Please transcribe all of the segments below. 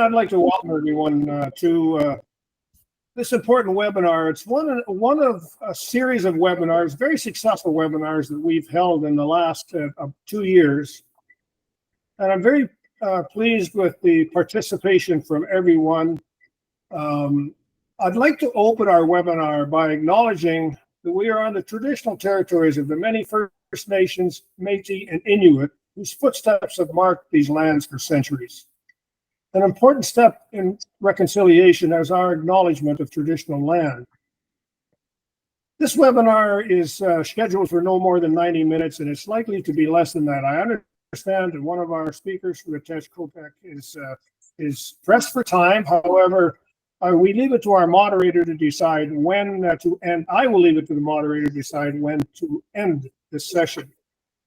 I'd like to welcome everyone to this important webinar. It's one of a series of webinars, very successful webinars that we've held in the last 2 years. And I'm very pleased with the participation from everyone. I'd like to open our webinar by acknowledging that we are on the traditional territories of the many First Nations, Métis, and Inuit, whose footsteps have marked these lands for centuries. An important step in reconciliation is our acknowledgement of traditional land. This webinar is scheduled for no more than 90 minutes, and it's likely to be less than that. I understand that one of our speakers, Ritesh Kotek, is pressed for time. However, we leave it to our moderator to decide when to end. I will leave it to the moderator to decide when to end this session.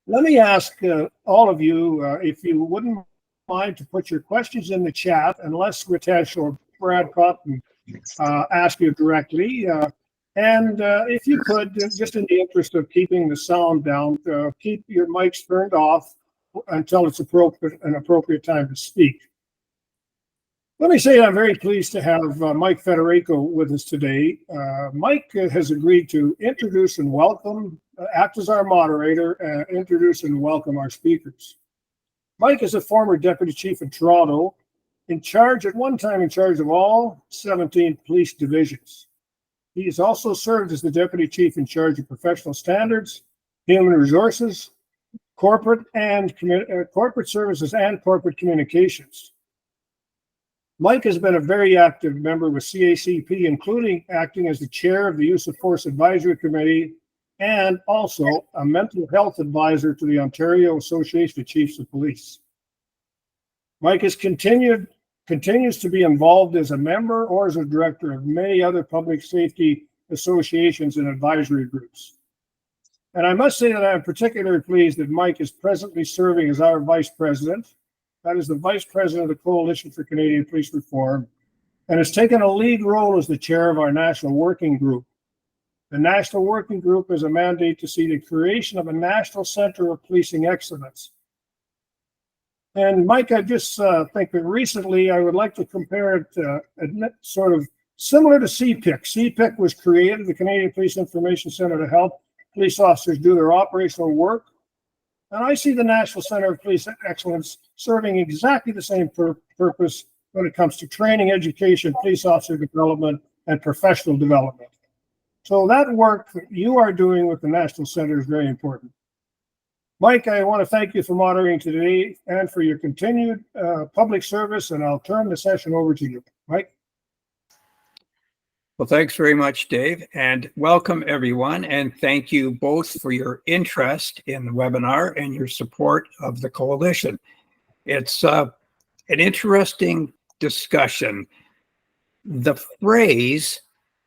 Let me ask all of you, if you wouldn't mind to put your questions in the chat, unless Ritesh or Brad Cotton ask you directly. And if you could, just in the interest of keeping the sound down, keep your mics turned off until it's an appropriate time to speak. Let me say I'm very pleased to have Mike Federico with us today. Mike has agreed to introduce and welcome, act as our moderator, introduce and welcome our speakers. Mike is a former deputy chief in Toronto, at one time in charge of all 17 police divisions. He has also served as the deputy chief in charge of professional standards, human resources, corporate services, and corporate communications. Mike has been a very active member with CACP, including acting as the chair of the Use of Force Advisory Committee and also a mental health advisor to the Ontario Association of Chiefs of Police. Mike has continues to be involved as a member or as a director of many other public safety associations and advisory groups. And I must say that I'm particularly pleased that Mike is presently serving as our vice president, that is the vice president of the Coalition for Canadian Police Reform, and has taken a lead role as the chair of our National Working Group. The National Working Group is a mandate to see the creation of a National Center of Policing Excellence. And Mike, I just think that recently I would like to compare it sort of similar to CPIC. CPIC was created, the Canadian Police Information Center, to help police officers do their operational work. And I see the National Center of Police Excellence serving exactly the same purpose when it comes to training, education, police officer development, and professional development. So that work that you are doing with the National Center is very important. Mike, I want to thank you for moderating today and for your continued public service, and I'll turn the session over to you. Mike? Well, thanks very much, Dave, and welcome everyone, and thank you both for your interest in the webinar and your support of the coalition. It's an interesting discussion. The phrase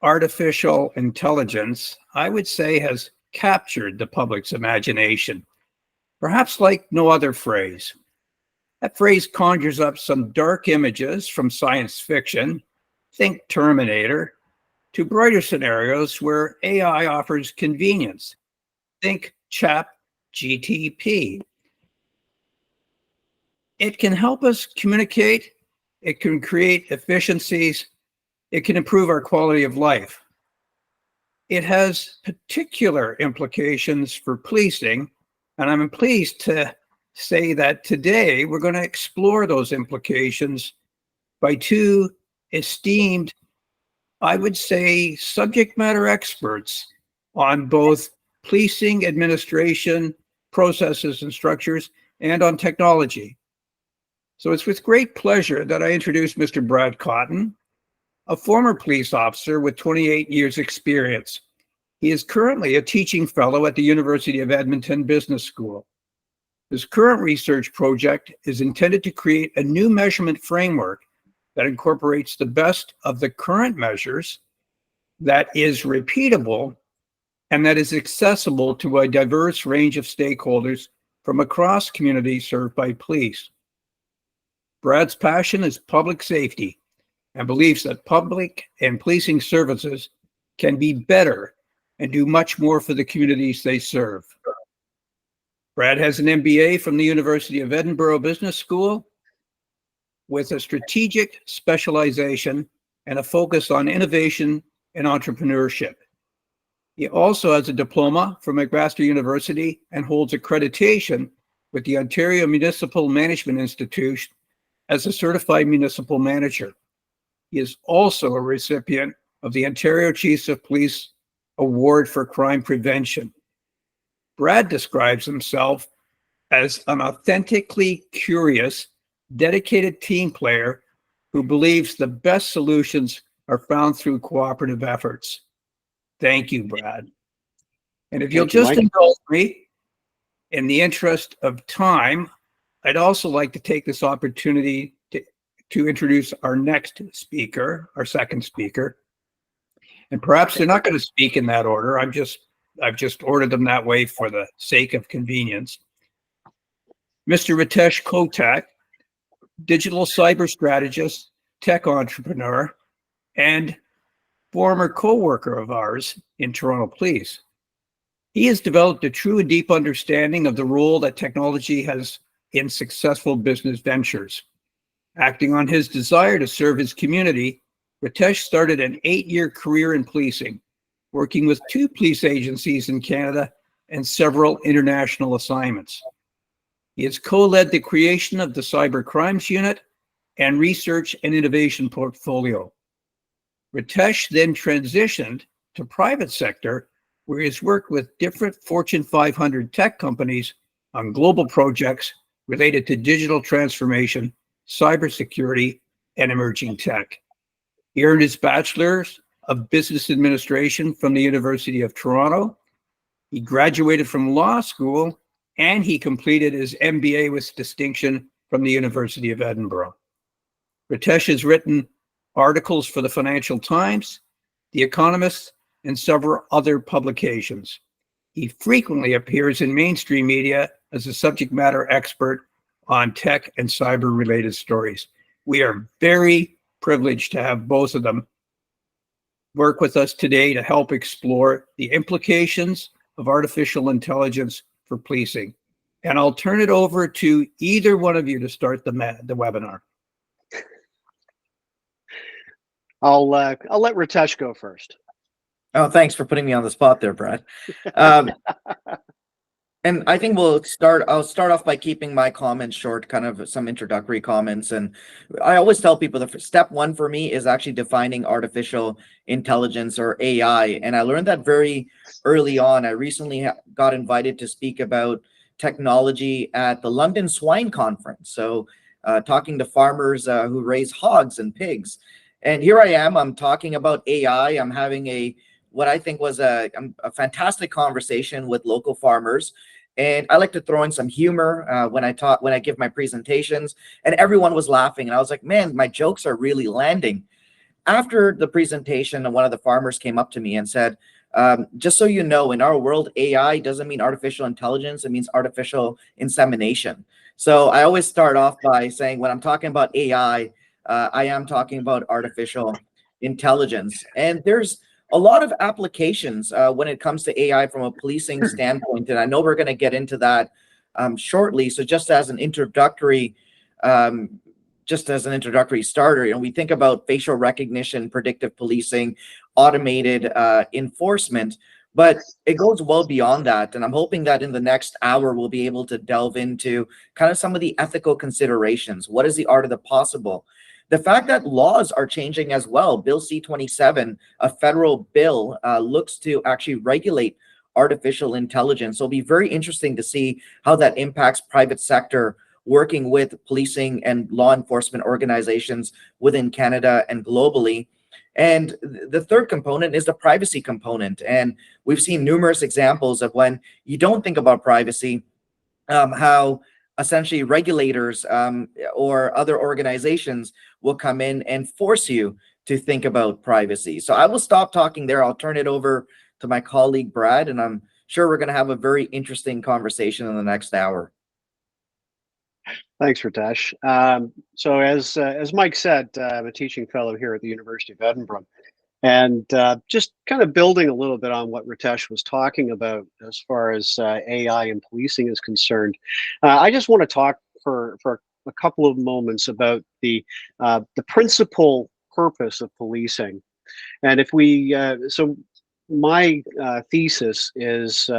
artificial intelligence, I would say, has captured the public's imagination, perhaps like no other phrase. That phrase conjures up some dark images from science fiction, think Terminator, to brighter scenarios where AI offers convenience, think ChatGPT. It can help us communicate, it can create efficiencies, it can improve our quality of life. It has particular implications for policing, and I'm pleased to say that today we're going to explore those implications by two esteemed, I would say, subject matter experts on both policing administration, processes and structures, and on technology. So it's with great pleasure that I introduce Mr. Brad Cotton, a former police officer with 28 years experience. He is currently a teaching fellow at the University of Edmonton Business School. His current research project is intended to create a new measurement framework that incorporates the best of the current measures, that is repeatable, and that is accessible to a diverse range of stakeholders from across communities served by police. Brad's passion is public safety and believes that public and policing services can be better and do much more for the communities they serve. Brad has an MBA from the University of Edinburgh Business School with a strategic specialization and a focus on innovation and entrepreneurship. He also has a diploma from McMaster University and holds accreditation with the Ontario Municipal Management Institute as a certified municipal manager. He is also a recipient of the Ontario Chiefs of Police Award for Crime Prevention. Brad describes himself as an authentically curious, dedicated team player who believes the best solutions are found through cooperative efforts. Thank you, Brad. And if you'll just indulge me, in the interest of time, I'd also like to take this opportunity to introduce our next speaker, our second speaker. And perhaps they're not going to speak in that order. I've just ordered them that way for the sake of convenience. Mr. Ritesh Kotek, digital cyber strategist, tech entrepreneur, and former co-worker of ours in Toronto Police. He has developed a true and deep understanding of the role that technology has in successful business ventures. Acting on his desire to serve his community, Ritesh started an 8-year career in policing, working with 2 police agencies in Canada and several international assignments. He has co-led the creation of the Cyber Crimes Unit and Research and Innovation portfolio. Ritesh then transitioned to private sector, where he has worked with different Fortune 500 tech companies on global projects related to digital transformation, cybersecurity, and emerging tech. He earned his Bachelor's of Business Administration from the University of Toronto. He graduated from law school, and he completed his MBA with distinction from the University of Edinburgh. Ritesh has written articles for the Financial Times, The Economist, and several other publications. He frequently appears in mainstream media as a subject matter expert on tech and cyber-related stories. We are very privileged to have both of them work with us today to help explore the implications of artificial intelligence for policing. And I'll turn it over to either one of you to start the webinar. I'll let Ritesh go first. Oh, thanks for putting me on the spot there, Brad. And I think I'll start off by keeping my comments short, kind of some introductory comments. And I always tell people the step 1 for me is actually defining artificial intelligence, or AI. And I learned that very early on. I recently got invited to speak about technology at the London Swine Conference. So talking to farmers who raise hogs and pigs. And here I am, I'm talking about AI. I'm having what I think was a fantastic conversation with local farmers. And I like to throw in some humor when I give my presentations, and everyone was laughing. And I was like, man, my jokes are really landing. After the presentation, one of the farmers came up to me and said, just so you know, in our world, AI doesn't mean artificial intelligence, it means artificial insemination. So I always start off by saying, when I'm talking about AI, I am talking about artificial intelligence. And there's a lot of applications when it comes to AI from a policing standpoint. And I know we're going to get into that shortly. So just as an introductory starter, we think about facial recognition, predictive policing, automated enforcement, but it goes well beyond that. And I'm hoping that in the next hour, we'll be able to delve into kind of some of the ethical considerations. What is the art of the possible? The fact that laws are changing as well. Bill C-27, a federal bill, looks to actually regulate artificial intelligence. So it'll be very interesting to see how that impacts private sector working with policing and law enforcement organizations within Canada and globally. And the third component is the privacy component. And we've seen numerous examples of when you don't think about privacy, how essentially regulators or other organizations will come in and force you to think about privacy. So I will stop talking there. I'll turn it over to my colleague, Brad, and I'm sure we're going to have a very interesting conversation in the next hour. Thanks, Ritesh. So as Mike said, I'm a teaching fellow here at the University of Edinburgh. And just kind of building a little bit on what Ritesh was talking about as far as AI and policing is concerned, I just want to talk for a couple of moments about the principal purpose of policing. And if we, so my thesis is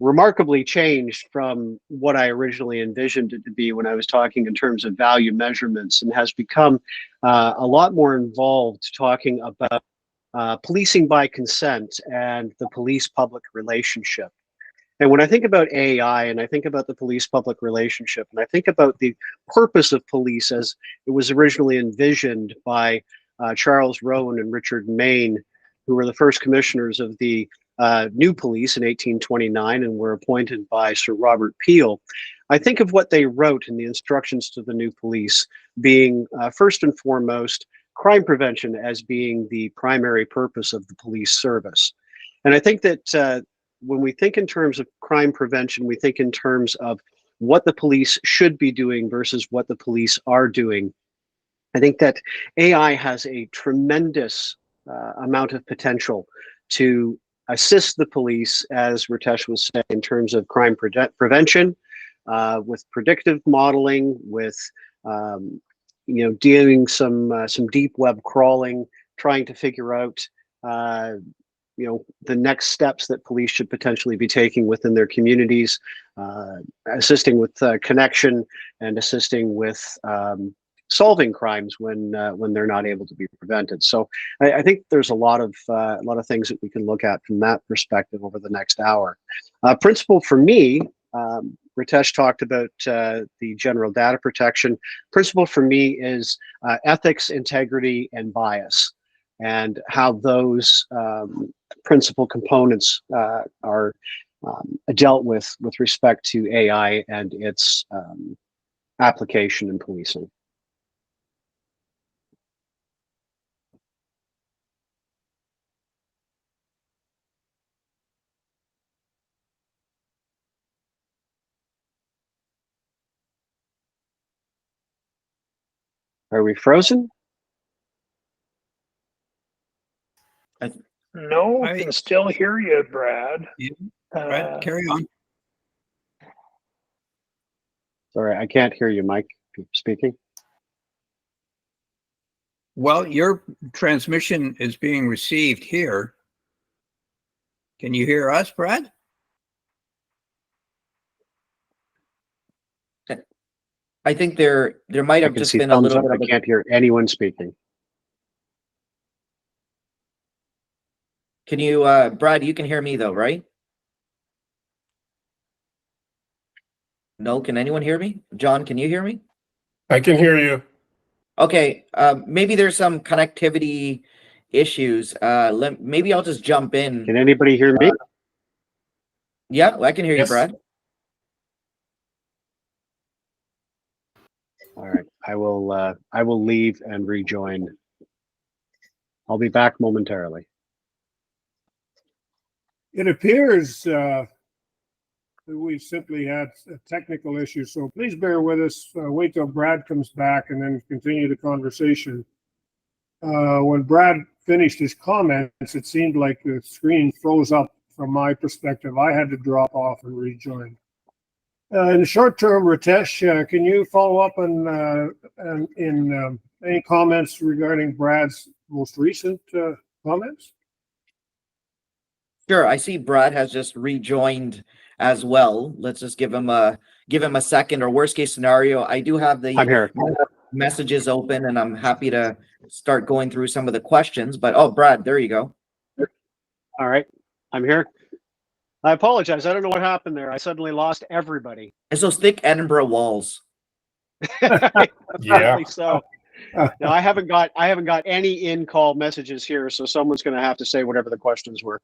remarkably changed from what I originally envisioned it to be when I was talking in terms of value measurements, and has become a lot more involved talking about policing by consent and the police-public relationship. And when I think about AI and I think about the police-public relationship, and I think about the purpose of police as it was originally envisioned by Charles Rowan and Richard Maine, who were the first commissioners of the new police in 1829 and were appointed by Sir Robert Peel, I think of what they wrote in the instructions to the new police being first and foremost crime prevention as being the primary purpose of the police service. And I think that when we think in terms of crime prevention, we think in terms of what the police should be doing versus what the police are doing. I think that AI has a tremendous amount of potential to assist the police, as Ritesh was saying, in terms of crime prevention, with predictive modeling, with doing some deep web crawling, trying to figure out the next steps that police should potentially be taking within their communities, assisting with connection and assisting with solving crimes when they're not able to be prevented. So I think there's a lot of things that we can look at from that perspective over the next hour. Principle for me, Ritesh talked about the general data protection. Principle for me is ethics, integrity, and bias, and how those principal components are dealt with respect to AI and its application in policing. Are we frozen? No, I can still hear you, Brad. Brad, carry on. Sorry, I can't hear you, Mike, speaking. Well, your transmission is being received here. Can you hear us, Brad? I think there might have just been a thumbs little up. bit of I can't hear anyone speaking. Can you, Brad, you can hear me though, right? No, can anyone hear me? John, can you hear me? I can hear you. Okay, maybe there's some connectivity issues. Maybe I'll just jump in. Can anybody hear me? Yeah, I can hear you, Yes. Brad. All right, I will leave and rejoin. I'll be back momentarily. It appears that we simply had a technical issue, so please bear with us. Wait till Brad comes back and then continue the conversation. When Brad finished his comments, it seemed like the screen froze up from my perspective. I had to drop off and rejoin. In the short term, Ritesh, can you follow up on any comments regarding Brad's most recent comments? Sure, I see Brad has just rejoined as well. Let's just give him a second, or worst case scenario, I do have the I'm here. messages open and I'm happy to start going through some of the questions, but oh, Brad, there you go. All right, I'm here. I apologize. I don't know what happened there. I suddenly lost everybody. It's those thick Edinburgh walls. Apparently so. No, I haven't got any in-call messages here, so someone's going to have to say whatever the questions were.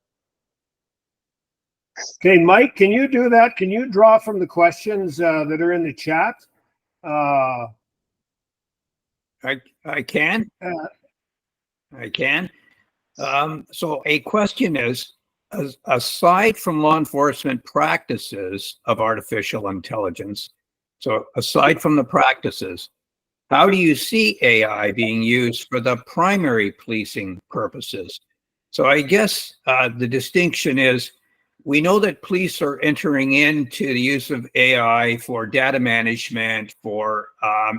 Okay, Mike, can you do that? Can you draw from the questions that are in the chat? I can. I can. So a question is, aside from law enforcement practices of artificial intelligence, so aside from the practices, how do you see AI being used for the primary policing purposes? So I guess the distinction is, We know that police are entering into the use of AI for data management, for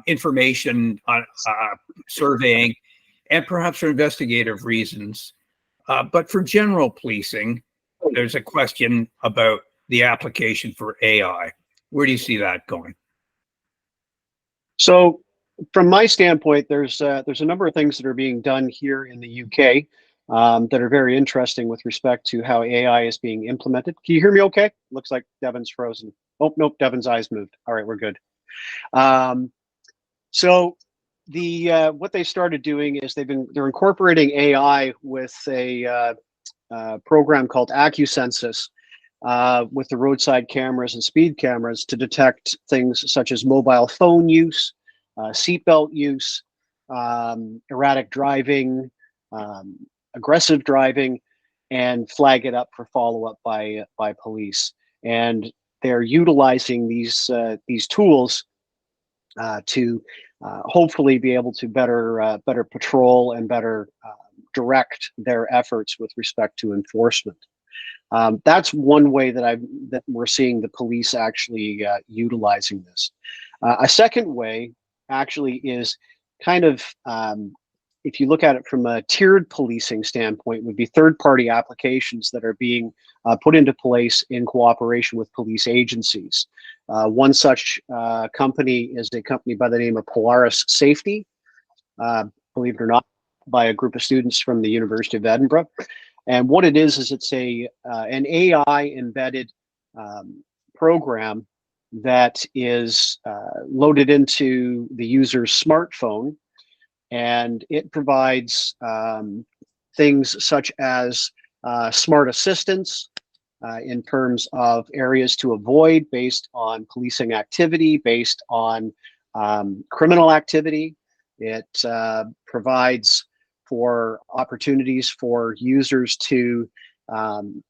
information surveying, and perhaps for investigative reasons. But for general policing, there's a question about the application for AI. Where do you see that going? So, from my standpoint, there's a number of things that are being done here in the UK that are very interesting with respect to how AI is being implemented. Can you hear me okay? Looks like Devin's frozen. Oh, nope, Devin's eyes moved. All right, we're good. So the what they started doing is they're incorporating AI with a program called AccuSensus with the roadside cameras and speed cameras to detect things such as mobile phone use, seatbelt use, erratic driving, aggressive driving, and flag it up for follow-up by police. And they're utilizing these tools to hopefully be able to better patrol and better direct their efforts with respect to enforcement. That's one way that we're seeing the police actually utilizing this. A second way actually is kind of, if you look at it from a tiered policing standpoint, would be third-party applications that are being put into place in cooperation with police agencies. One such company is a company by the name of Polaris Safety, believe it or not, by a group of students from the University of Edinburgh. And what it is it's an AI embedded program that is loaded into the user's smartphone, and it provides things such as smart assistance in terms of areas to avoid based on policing activity, based on criminal activity. It provides for opportunities for users to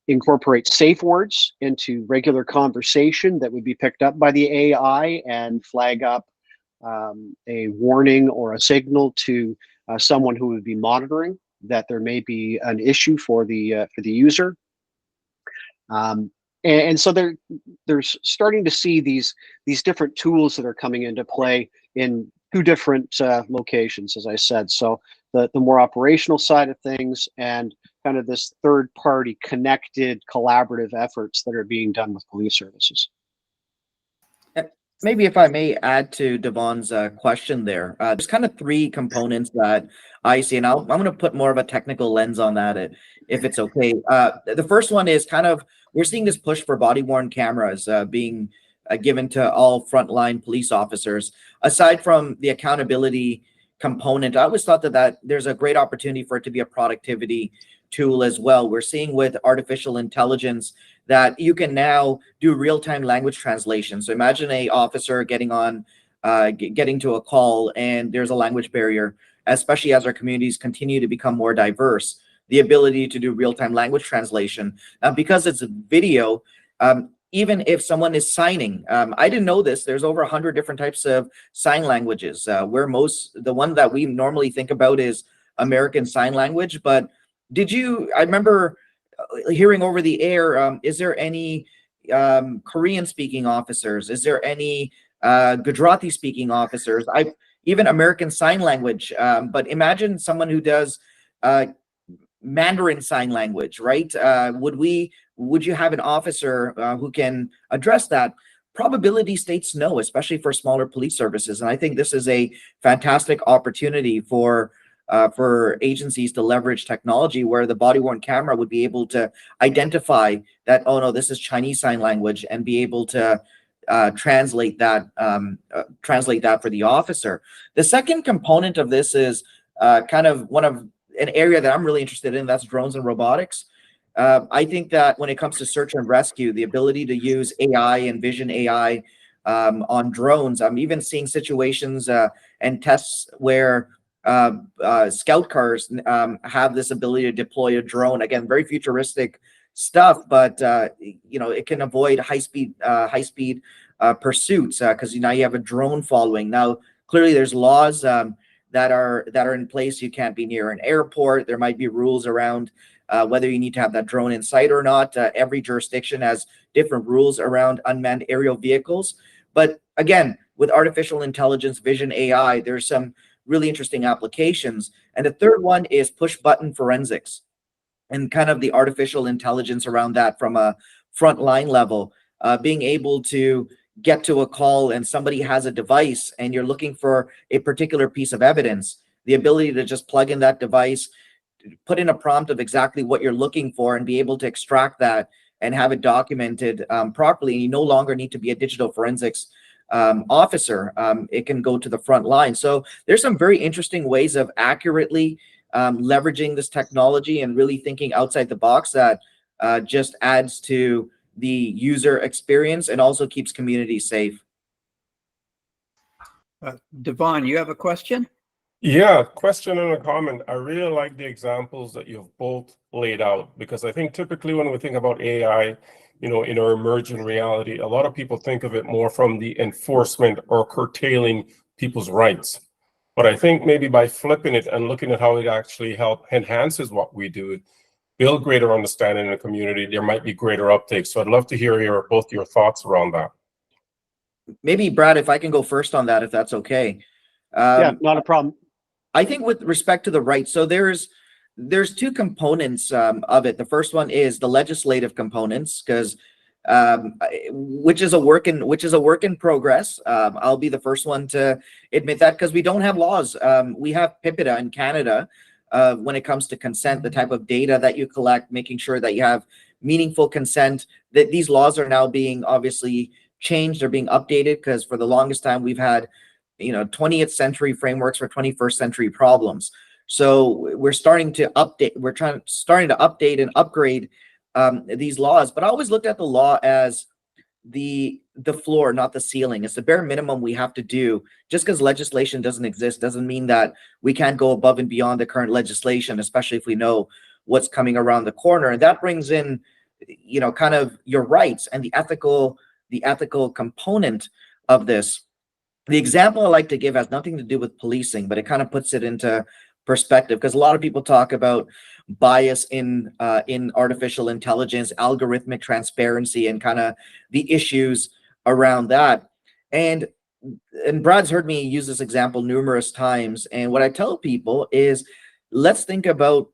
incorporate safe words into regular conversation that would be picked up by the AI and flag up a warning or a signal to someone who would be monitoring that there may be an issue for the user. And so they're starting to see these different tools that are coming into play in two different locations, as I said. So the more operational side of things and kind of this third party connected collaborative efforts that are being done with police services. Maybe if I may add to Devon's question there, there's kind of three components that I see, and I'm going to put more of a technical lens on that if it's okay. The first one is kind of, we're seeing this push for body-worn cameras being given to all frontline police officers. Aside from the accountability component, I always thought that there's a great opportunity for it to be a productivity tool as well. We're seeing with artificial intelligence that you can now do real-time language translation. So imagine a officer getting to a call and there's a language barrier, especially as our communities continue to become more diverse, the ability to do real-time language translation. Because it's a video, even if someone is signing, I didn't know this, there's over 100 different types of sign languages. The one that we normally think about is American Sign Language, but I remember hearing over the air, is there any Korean speaking officers? Is there any Gujarati speaking officers? Even American Sign Language, but imagine someone who does Mandarin Sign Language, right? Would you have an officer who can address that? Probability states no, especially for smaller police services. And I think this is a fantastic opportunity for agencies to leverage technology where the body-worn camera would be able to identify that, oh no, this is Chinese Sign Language, and be able to translate that for the officer. The second component of this is kind of an area that I'm really interested in, that's drones and robotics. I think that when it comes to search and rescue, the ability to use AI and vision AI on drones, I'm even seeing situations and tests where scout cars have this ability to deploy a drone. Again, very futuristic stuff, but it can avoid high speed pursuits because now you have a drone following. Now, clearly, there's laws that are in place. You can't be near an airport. There might be rules around whether you need to have that drone in sight or not. Every jurisdiction has different rules around unmanned aerial vehicles. But again, with artificial intelligence, vision, AI, there's some really interesting applications. And the third one is push button forensics and kind of the artificial intelligence around that from a frontline level, being able to get to a call and somebody has a device and you're looking for a particular piece of evidence, the ability to just plug in that device, put in a prompt of exactly what you're looking for and be able to extract that and have it documented properly. You no longer need to be a digital forensics officer. It can go to the front line. So there's some very interesting ways of accurately leveraging this technology and really thinking outside the box that just adds to the user experience and also keeps communities safe. Devon, you have a question? Yeah, question and a comment. I really like the examples that you've both laid out, because I think typically when we think about AI, in our emerging reality, a lot of people think of it more from the enforcement or curtailing people's rights. But I think maybe by flipping it and looking at how it actually enhances what we do, build greater understanding in the community, there might be greater uptake. So I'd love to hear both your thoughts around that. Maybe Brad, if I can go first on that, if that's okay. Yeah, not a problem. I think with respect to the rights, so there's two components of it. The first one is the legislative components, because which is a work in progress. I'll be the first one to admit that, because we don't have laws. We have PIPEDA in Canada when it comes to consent, the type of data that you collect, making sure that you have meaningful consent. That these laws are now being obviously changed, they're being updated, because for the longest time we've had 20th century frameworks for 21st century problems. So we're starting to update. Starting to update and upgrade these laws. But I always looked at the law as the floor, not the ceiling. It's the bare minimum we have to do. Just because legislation doesn't exist doesn't mean that we can't go above and beyond the current legislation, especially if we know what's coming around the corner. And that brings in, kind of your rights and the ethical component of this. The example I like to give has nothing to do with policing, but it kind of puts it into perspective, because a lot of people talk about bias in artificial intelligence, algorithmic transparency, and kind of the issues around that. And Brad's heard me use this example numerous times. And what I tell people is, let's think about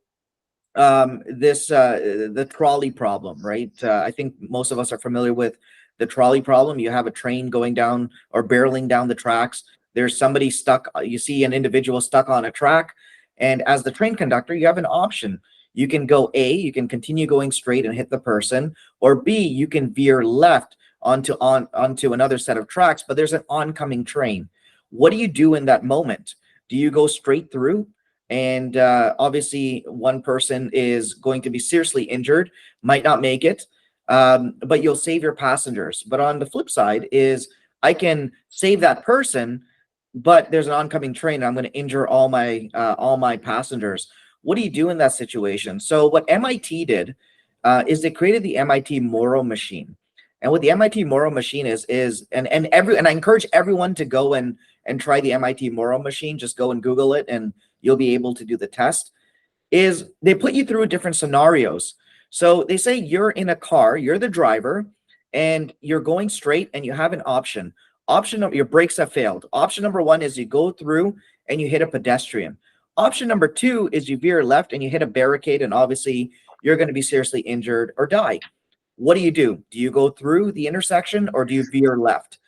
the trolley problem, right? I think most of us are familiar with the trolley problem. You have a train going down or barreling down the tracks. There's somebody stuck. You see an individual stuck on a track. And as the train conductor, you have an option. You can go A, you can continue going straight and hit the person, or B, you can veer left onto another set of tracks, but there's an oncoming train. What do you do in that moment? Do you go straight through? And obviously one person is going to be seriously injured, might not make it, but you'll save your passengers. But on the flip side is, I can save that person, but there's an oncoming train and I'm going to injure all my passengers. What do you do in that situation? So what MIT did is they created the MIT Moro machine. And what the MIT Moro machine is and I encourage everyone to go and try the MIT Moro machine. Just go and Google it and you'll be able to do the test. Is they put you through different scenarios. So they say you're in a car, you're the driver, and you're going straight and you have an option. Your brakes have failed. Option number one is you go through and you hit a pedestrian. Option number two is you veer left and you hit a barricade, and obviously you're going to be seriously injured or die. What do? Do you go through the intersection or do you veer left?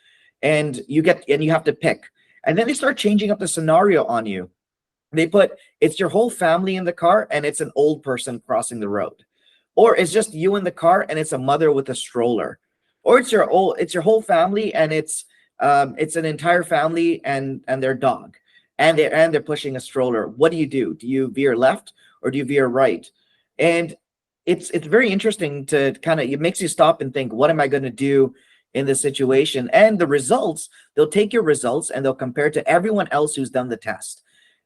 And you have to pick. And then they start changing up the scenario on you. They put, it's your whole family in the car and it's an old person crossing the road. Or it's just you in the car and it's a mother with a stroller. Or it's your whole family and it's an entire family and their dog. And they're pushing a stroller. What do? Do you veer left or do you veer right? And it's very interesting to it makes you stop and think, what am I going to do in this situation? And the results, they'll take your results and they'll compare to everyone else who's done the test.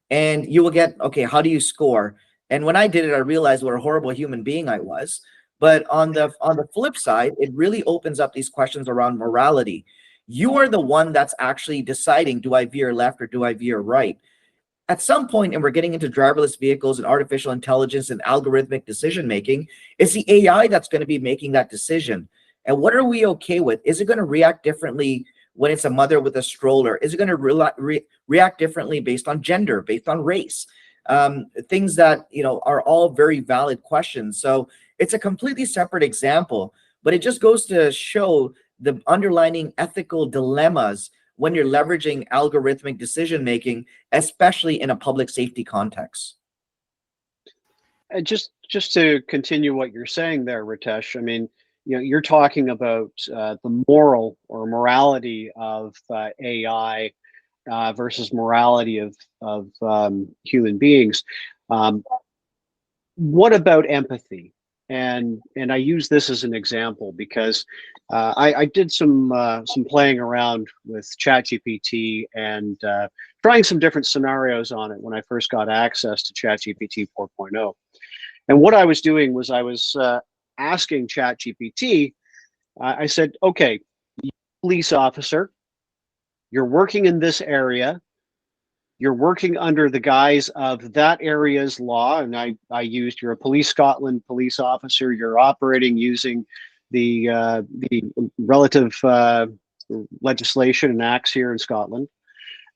And you will get, okay, how do you score? And when I did it, I realized what a horrible human being I was. But on the flip side, it really opens up these questions around morality. You are the one that's actually deciding, do I veer left or do I veer right? at some point, and we're getting into driverless vehicles and artificial intelligence and algorithmic decision making, it's the AI that's going to be making that decision. And what are we okay with? Is it going to react differently when it's a mother with a stroller? Is it going to react differently based on gender, based on race? Things that, you know, are all very valid questions. So it's a completely separate example, but it just goes to show the underlying ethical dilemmas when you're leveraging algorithmic decision making, especially in a public safety context. And just to continue what you're saying there, Ritesh, I mean, you know, you're talking about the moral or morality of AI versus morality of human beings. What about empathy? And I use this as an example because I did some playing around with ChatGPT and trying some different scenarios on it when I first got access to ChatGPT 4.0. And what I was doing was I was asking ChatGPT, I said, okay, police officer, you're working in this area, you're working under the guise of that area's law, and I used, you're a Police Scotland police officer, you're operating using the relative legislation and acts here in Scotland.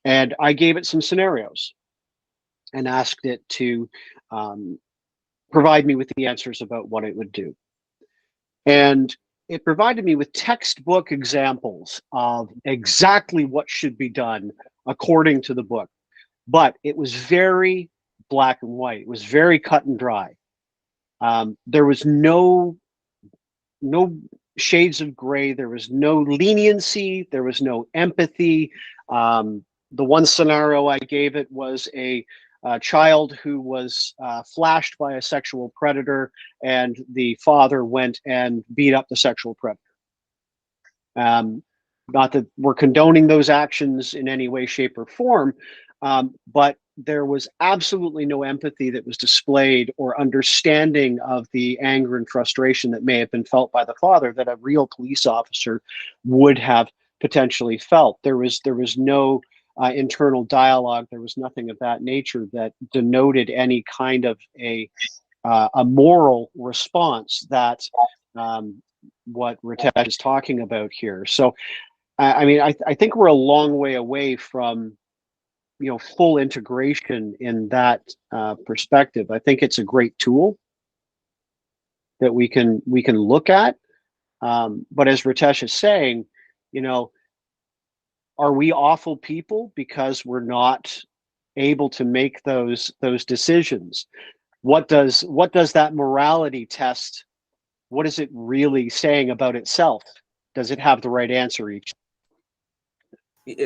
And I gave it some scenarios and asked it to provide me with the answers about what it would do. And it provided me with textbook examples of exactly what should be done according to the book. But it was very black and white. It was very cut and dry. There was no shades of gray. There was no leniency. There was no empathy. The one scenario I gave it was a child who was flashed by a sexual predator, and the father went and beat up the sexual predator. Not that we're condoning those actions in any way, shape, or form, but there was absolutely no empathy that was displayed or understanding of the anger and frustration that may have been felt by the father that a real police officer would have potentially felt. There was no internal dialogue. There was nothing of that nature that denoted any kind of a moral response that what Ritesh is talking about here. So, I mean, I think we're a long way away from, you know, full integration in that perspective. I think it's a great tool that we can look at. But as Ritesh is saying, you know, are we awful people because we're not able to make those decisions? What does that morality test? What is it really saying about itself? Does it have the right answer each?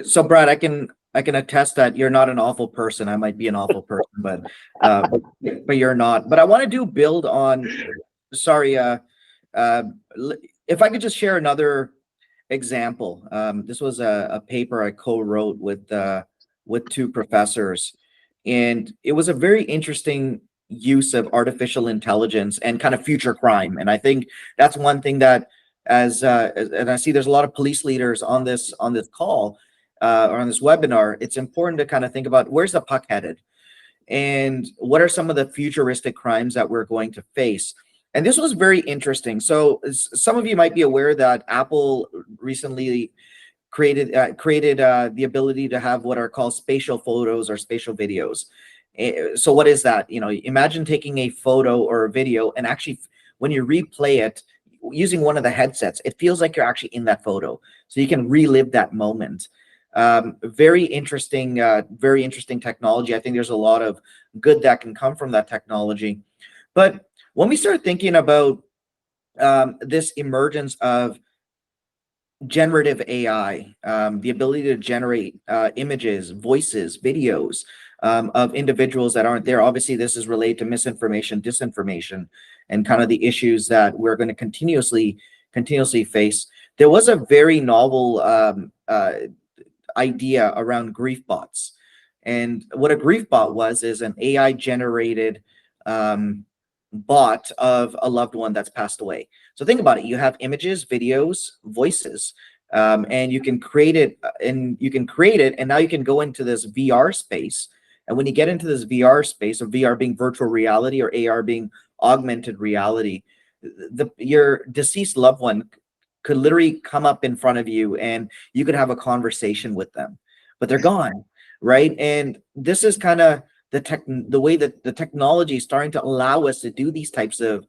So Brad, I can attest that you're not an awful person. I might be an awful person, but you're not. But I want to build on. Sorry, if I could just share another example. This was a paper I co-wrote with two professors, and it was a very interesting use of artificial intelligence and kind of future crime. And I think that's one thing that, and I see there's a lot of police leaders on this call or on this webinar, it's important to kind of think about where's the puck headed and what are some of the futuristic crimes that we're going to face. And this was very interesting. So some of you might be aware that Apple recently created the ability to have what are called spatial photos or spatial videos. So what is that? You know, imagine taking a photo or a video, and actually when you replay it using one of the headsets, it feels like you're actually in that photo. So you can relive that moment. Very interesting technology. I think there's a lot of good that can come from that technology. But when we start thinking about this emergence of generative AI, the ability to generate images, voices, videos of individuals that aren't there, obviously this is related to misinformation, disinformation, and kind of the issues that we're going to continuously face. There was a very novel idea around grief bots. And what a grief bot is an AI generated bot of a loved one that's passed away. So think about it. You have images, videos, voices, and you can create it, and now you can go into this VR space And when you get into this VR space, of VR being virtual reality or AR being augmented reality, your deceased loved one could literally come up in front of you and you could have a conversation with them, but they're gone, right? And this is kind of the way that the technology is starting to allow us to do these types of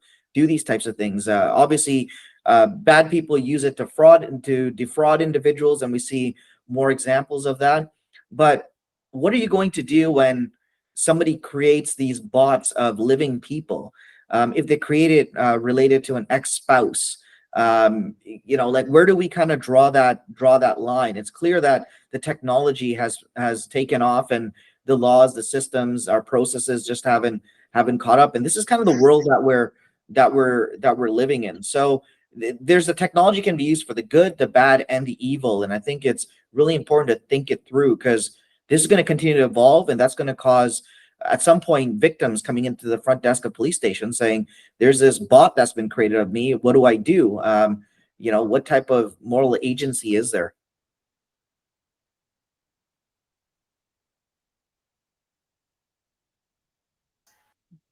things. Obviously, bad people use it to defraud individuals, and we see more examples of that. But what are you going to do when somebody creates these bots of living people? If they create it related to an ex-spouse, like, where do we kind of draw that line? It's clear that the technology has taken off, and the laws, the systems, our processes just haven't caught up. And this is kind of the world that we're living in. So there's the technology can be used for the good, the bad, and the evil. And I think it's really important to think it through, because this is going to continue to evolve, and that's going to cause, at some point, victims coming into the front desk of police stations saying, there's this bot that's been created of me. What do I do? What type of moral agency is there?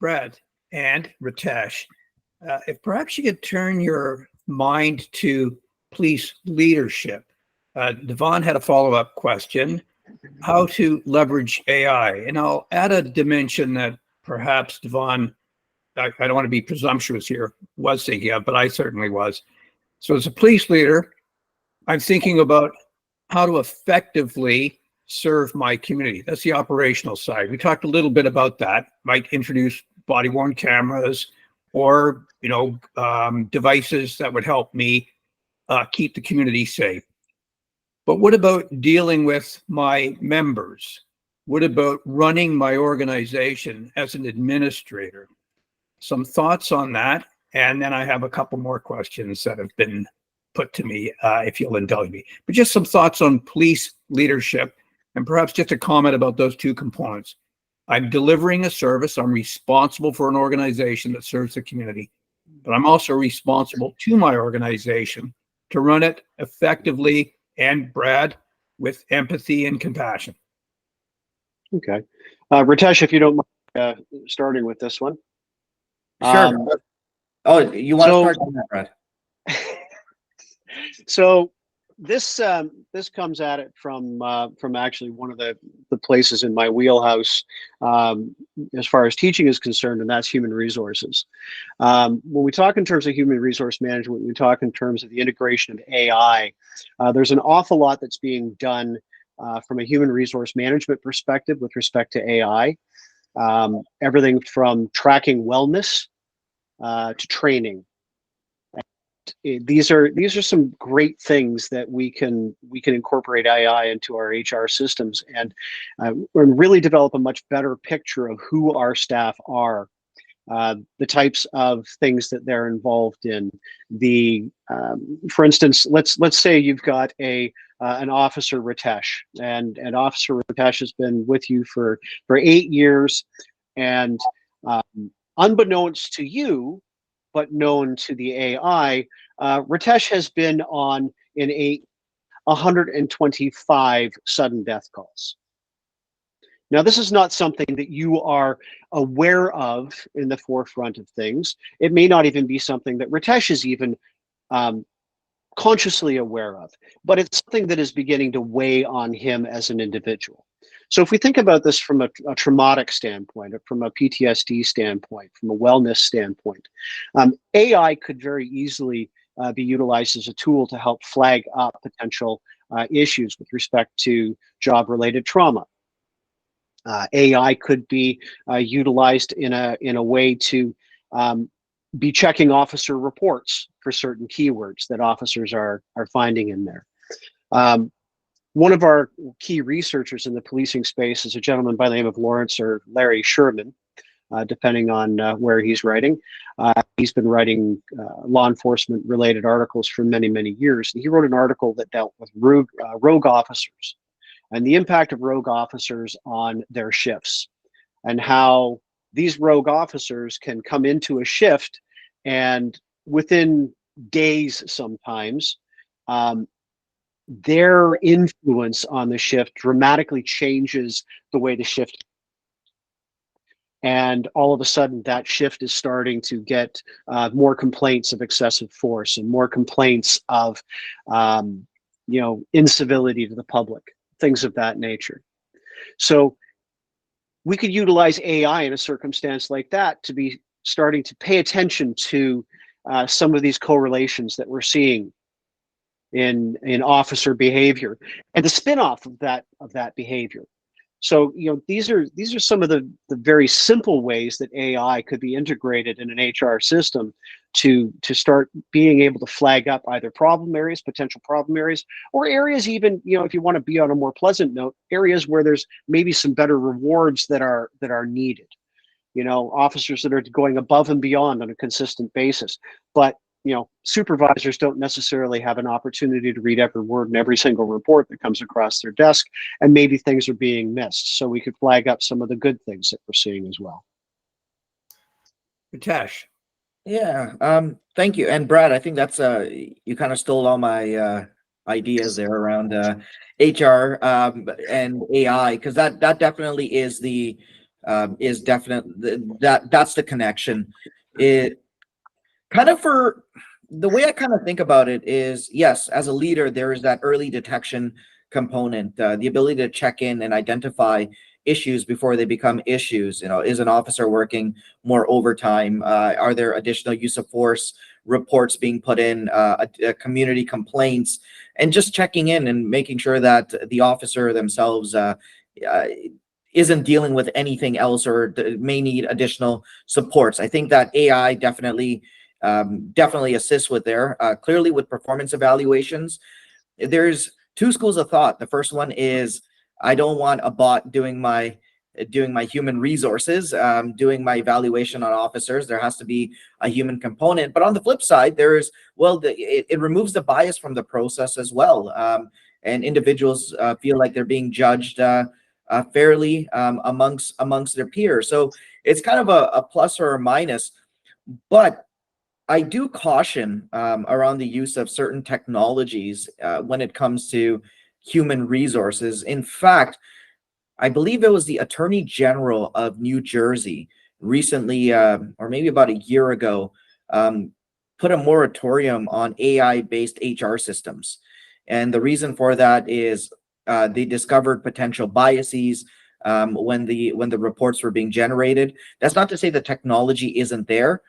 Brad and Ritesh, if perhaps you could turn your mind to police leadership. Devon had a follow-up question, how to leverage AI. And I'll add a dimension that perhaps Devon, I don't want to be presumptuous here, was thinking of, but I certainly was. So as a police leader, I'm thinking about how to effectively serve my community. That's the operational side. We talked a little bit about that. Might introduce body-worn cameras or devices that would help me keep the community safe. But what about dealing with my members? What about running my organization as an administrator? Some thoughts on that, and then I have a couple more questions that have been put to me, if you'll indulge me. But just some thoughts on police leadership, and perhaps just a comment about those two components. I'm delivering a service. I'm responsible for an organization that serves the community, but I'm also responsible to my organization to run it effectively, and, Brad, with empathy and compassion. Okay. Ritesh, if you don't mind starting with this one. Sure. You want to start on that, Brad? So this comes at it from actually one of the places in my wheelhouse as far as teaching is concerned, and that's human resources. When we talk in terms of human resource management, we talk in terms of the integration of AI. There's an awful lot that's being done from a human resource management perspective with respect to AI. Everything from tracking wellness to training. These are some great things that we can incorporate AI into our HR systems and really develop a much better picture of who our staff are, the types of things that they're involved in. For instance, let's say you've got an officer, Ritesh, and Officer Ritesh has been with you for 8 years, and unbeknownst to you, but known to the AI, Ritesh has been on 125 sudden death calls. Now, this is not something that you are aware of in the forefront of things. It may not even be something that Ritesh is even consciously aware of, but it's something that is beginning to weigh on him as an individual. So if we think about this from a traumatic standpoint, or from a PTSD standpoint, from a wellness standpoint, AI could very easily be utilized as a tool to help flag up potential issues with respect to job-related trauma. AI could be utilized in a way to be checking officer reports for certain keywords that officers are finding in there. One of our key researchers in the policing space is a gentleman by the name of Lawrence or Larry Sherman, depending on where he's writing. He's been writing law enforcement related articles for many, many years. And he wrote an article that dealt with rogue officers and the impact of rogue officers on their shifts, and how these rogue officers can come into a shift and within days sometimes, their influence on the shift dramatically changes the way the shift And all of a sudden, that shift is starting to get more complaints of excessive force and more complaints of, incivility to the public, things of that nature. So we could utilize AI in a circumstance like that to be starting to pay attention to some of these correlations that we're seeing in officer behavior and the spin-off of that behavior. So, these are some of the very simple ways that AI could be integrated in an HR system to start being able to flag up either problem areas, potential problem areas, or areas even, if you want to be on a more pleasant note, areas where there's maybe some better rewards that are needed. Officers that are going above and beyond on a consistent basis. But supervisors don't necessarily have an opportunity to read every word and every single report that comes across their desk, and maybe things are being missed. So we could flag up some of the good things that we're seeing as well. Ritesh. Yeah, thank you. And Brad, I think that's you kind of stole all my ideas there around HR and AI, because that definitely is that's the connection. It kind of, for the way I kind of think about it is, yes, as a leader, there is that early detection component, the ability to check in and identify issues before they become issues. Is an officer working more overtime? Are there additional use of force reports being put in, community complaints, and just checking in and making sure that the officer themselves isn't dealing with anything else or may need additional supports. I think that AI definitely assists with there. Clearly, with performance evaluations, there's two schools of thought. The first one is, I don't want a bot doing my human resources, doing my evaluation on officers. There has to be a human component. But on the flip side, it removes the bias from the process as well, and individuals feel like they're being judged fairly amongst their peers. So it's kind of a plus or a minus. But I do caution around the use of certain technologies when it comes to human resources. In fact, I believe it was the Attorney General of New Jersey recently, or maybe about a year ago, put a moratorium on AI-based HR systems. And the reason for that is they discovered potential biases when the reports were being generated. That's not to say the technology isn't there,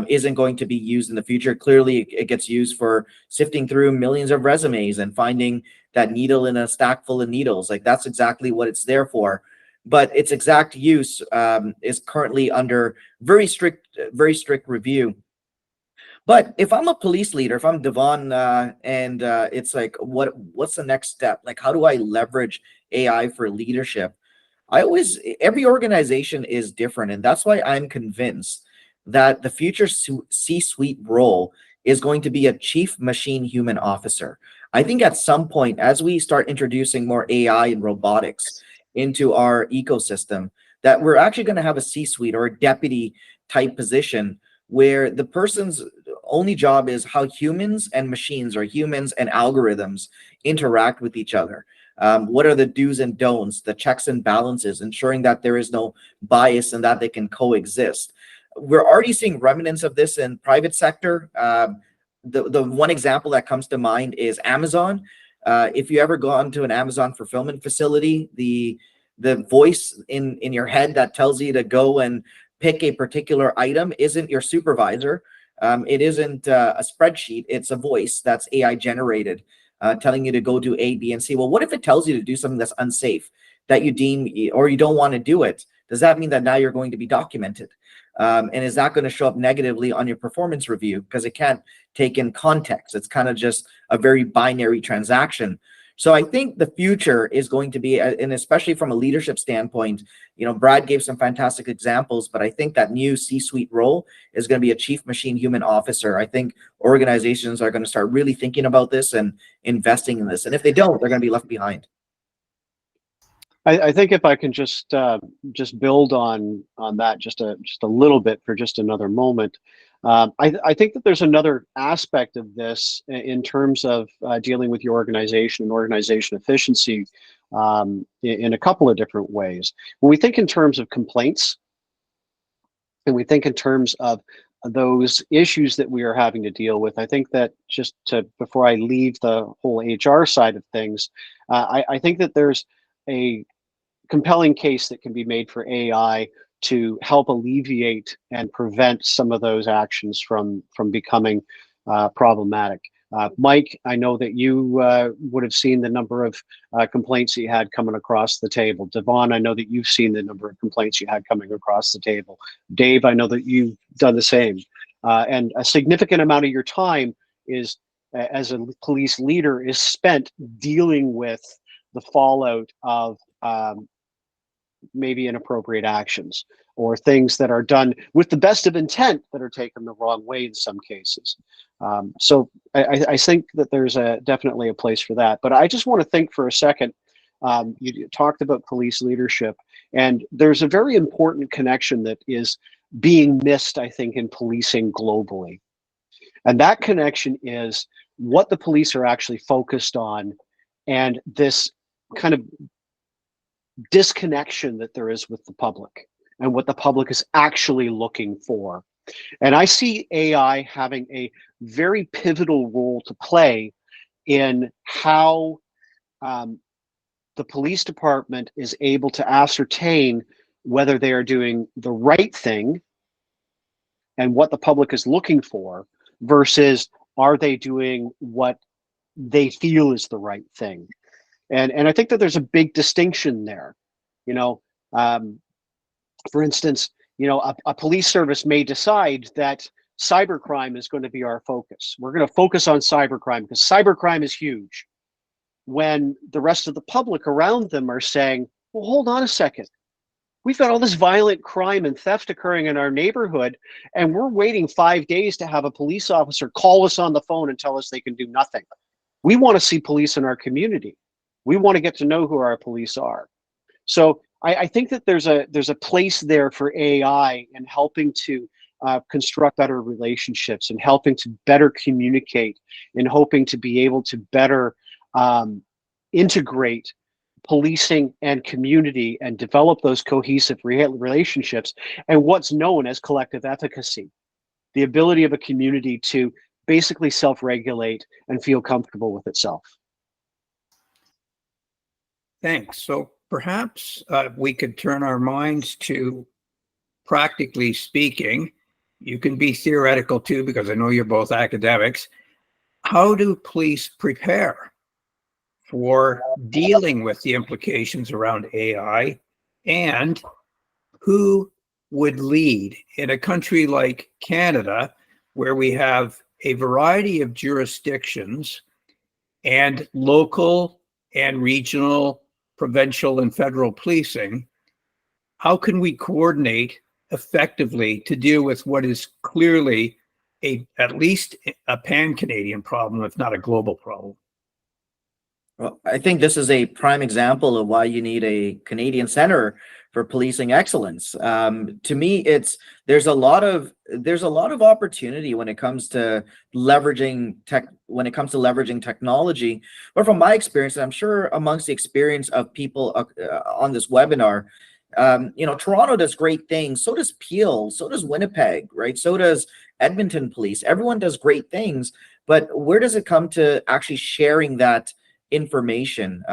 isn't going to be used in the future. Clearly, it gets used for sifting through millions of resumes and finding that needle in a stack full of needles. Like, that's exactly what it's there for. But its exact use is currently under very strict review. But if I'm a police leader, if I'm Devon, and it's like, what's the next step? Like, how do I leverage AI for leadership? Every organization is different, and that's why I'm convinced that the future C-suite role is going to be a chief machine human officer. I think at some point, as we start introducing more AI and robotics into our ecosystem, that we're actually going to have a C-suite or a deputy type position where the person's only job is how humans and machines, or humans and algorithms, interact with each other. What are the do's and don'ts, the checks and balances, ensuring that there is no bias and that they can coexist. We're already seeing remnants of this in private sector. The one example that comes to mind is Amazon. If you ever gone to an Amazon fulfillment facility, the voice in your head that tells you to go and pick a particular item isn't your supervisor. It isn't a spreadsheet. It's a voice that's AI generated, telling you to go do A, B, and C. Well, what if it tells you to do something that's unsafe, that you deem or you don't want to do it? Does that mean that now you're going to be documented? And is that going to show up negatively on your performance review? Because it can't take in context. It's kind of just a very binary transaction. So I think the future is going to be, and especially from a leadership standpoint, Brad gave some fantastic examples, but I think that new C-suite role is going to be a chief machine human officer. I think organizations are going to start really thinking about this and investing in this. And if they don't, they're going to be left behind. I think if I can just build on that just a little bit for just another moment. I think that there's another aspect of this in terms of dealing with your organization and organization efficiency in a couple of different ways. When we think in terms of complaints, and we think in terms of those issues that we are having to deal with, I think that just to, before I leave the whole HR side of things, I think that there's a compelling case that can be made for AI to help alleviate and prevent some of those actions from becoming problematic. Mike, I know that you would have seen the number of complaints you had coming across the table. Devon, I know that you've seen the number of complaints you had coming across the table. Dave, I know that you've done the same. And a significant amount of your time is, as a police leader, is spent dealing with the fallout of maybe inappropriate actions or things that are done with the best of intent that are taken the wrong way in some cases. So I think that there's definitely a place for that. But I just want to think for a second. You talked about police leadership, and there's a very important connection that is being missed, I think, in policing globally. And that connection is what the police are actually focused on, and this kind of disconnection that there is with the public and what the public is actually looking for. And I see AI having a very pivotal role to play in how the police department is able to ascertain whether they are doing the right thing and what the public is looking for versus are they doing what they feel is the right thing. And I think that there's a big distinction there. You know, for instance, you know, a police service may decide that cybercrime is going to be our focus. We're going to focus on cybercrime because cybercrime is huge. When the rest of the public around them are saying, well, hold on a second. We've got all this violent crime and theft occurring in our neighborhood, and we're waiting 5 days to have a police officer call us on the phone and tell us they can do nothing. We want to see police in our community. We want to get to know who our police are. So I think that there's a place there for AI in helping to construct better relationships and helping to better communicate and hoping to be able to better integrate policing and community and develop those cohesive relationships and what's known as collective efficacy, the ability of a community to basically self-regulate and feel comfortable with itself. Thanks. So perhaps we could turn our minds to, practically speaking, you can be theoretical too, because I know you're both academics. How do police prepare for dealing with the implications around AI, and who would lead in a country like Canada, where we have a variety of jurisdictions and local and regional, provincial and federal policing? How can we coordinate effectively to deal with what is clearly at least a pan-Canadian problem, if not a global problem? Well, I think this is a prime example of why you need a Canadian Center for Policing Excellence. To me, there's a lot of opportunity when it comes to leveraging technology. But from my experience, and I'm sure amongst the experience of people on this webinar, you know, Toronto does great things. So does Peel. So does Winnipeg, right? So does Edmonton Police. Everyone does great things, but where does it come to actually sharing that information?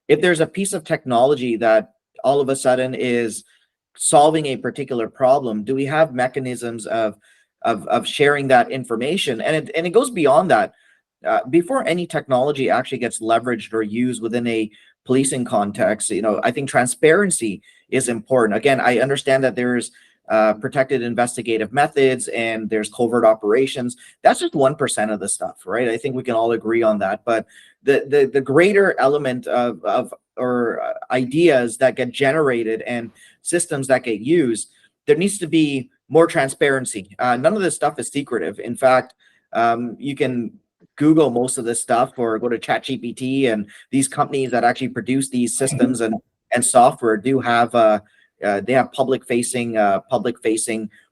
If there's a piece of technology that all of a sudden is solving a particular problem, do we have mechanisms of sharing that information? And it goes beyond that. Before any technology actually gets leveraged or used within a policing context, you know, I think transparency is important. Again, I understand that there's protected investigative methods and there's covert operations. That's just 1% of the stuff, right? I think we can all agree on that. But the greater element of ideas that get generated and systems that get used, there needs to be more transparency. None of this stuff is secretive. In fact, you can Google most of this stuff or go to ChatGPT, and these companies that actually produce these systems and software do have they have public facing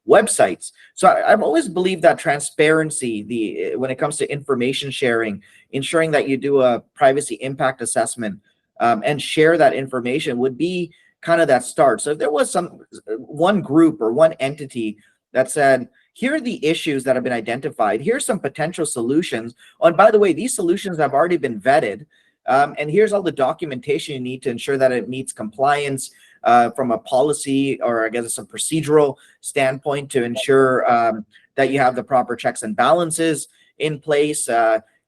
websites. So I've always believed that transparency, when it comes to information sharing, ensuring that you do a privacy impact assessment and share that information would be kind of that start. So if there was one group or one entity that said, here are the issues that have been identified, here's some potential solutions. Oh, and by the way, these solutions have already been vetted. And here's all the documentation you need to ensure that it meets compliance from a policy, or I guess some procedural standpoint, to ensure that you have the proper checks and balances in place.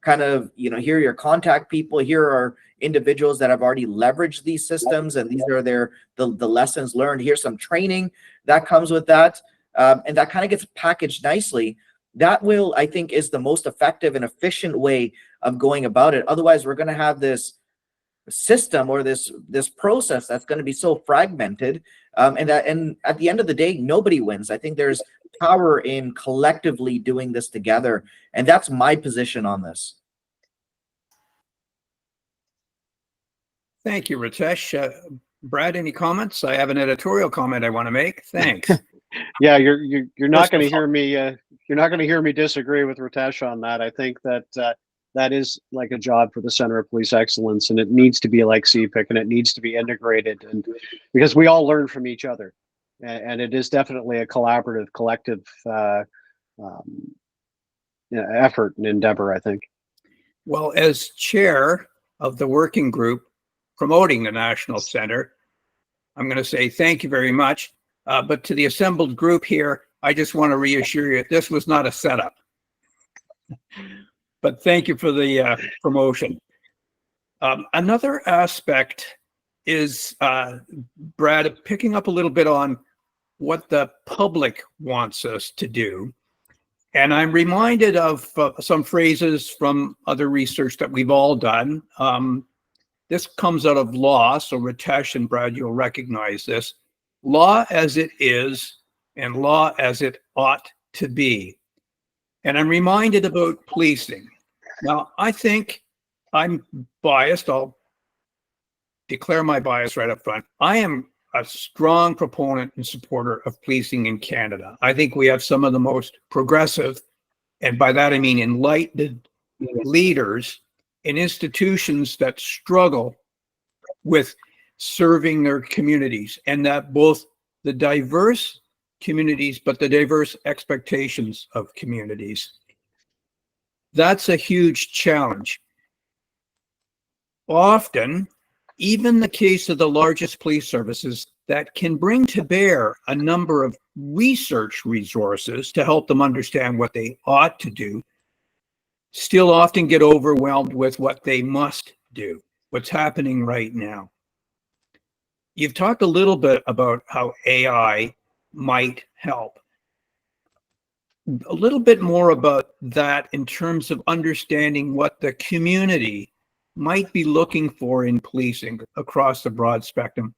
Kind of, you know, here are your contact people, here are individuals that have already leveraged these systems, and these are the lessons learned. Here's some training that comes with that. And that kind of gets packaged nicely. That will, I think, is the most effective and efficient way of going about it. Otherwise, we're going to have this system or this process that's going to be so fragmented, and at the end of the day, nobody wins. I think there's power in collectively doing this together, and that's my position on this. Thank you, Ritesh. Brad, any comments? I have an editorial comment I want to make. Thanks. Yeah, you're not going to hear me. You're not going to hear me disagree with Ritesh on that. I think that that is like a job for the Center of Police Excellence, and it needs to be like CPIC, and it needs to be integrated, and because we all learn from each other, and it is definitely a collaborative, collective effort and endeavor, I think. Well, as chair of the working group promoting the National Center, I'm going to say thank you very much. But to the assembled group here, I just want to reassure you, this was not a setup. But thank you for the promotion. Another aspect is, Brad, picking up a little bit on what the public wants us to do. And I'm reminded of some phrases from other research that we've all done. This comes out of law, so Ritesh and Brad, you'll recognize this. Law as it is, and law as it ought to be. And I'm reminded about policing. Now, I think I'm biased. I'll declare my bias right up front. I am a strong proponent and supporter of policing in Canada. I think we have some of the most progressive, and by that I mean enlightened, leaders in institutions that struggle with serving their communities, and that both the diverse communities, but the diverse expectations of communities. That's a huge challenge. Often, even the case of the largest police services that can bring to bear a number of research resources to help them understand what they ought to do, still often get overwhelmed with what they must do, what's happening right now. You've talked a little bit about how AI might help. A little bit more about that in terms of understanding what the community might be looking for in policing across the broad spectrum,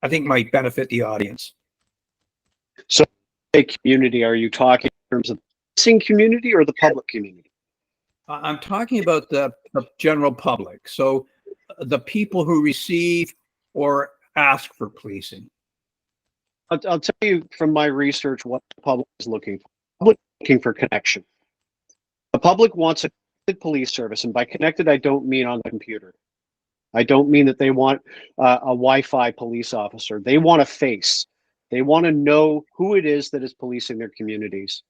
I think might benefit the audience. So, community, are you talking in terms of the policing community or the public community? I'm talking about the general public. So the people who receive or ask for policing. I'll tell you from my research what the public is looking for. The public is looking for connection. The public wants a connected police service, and by connected, I don't mean on the computer. I don't mean that they want a Wi-Fi police officer. They want a face. They want to know who it is that is policing their communities.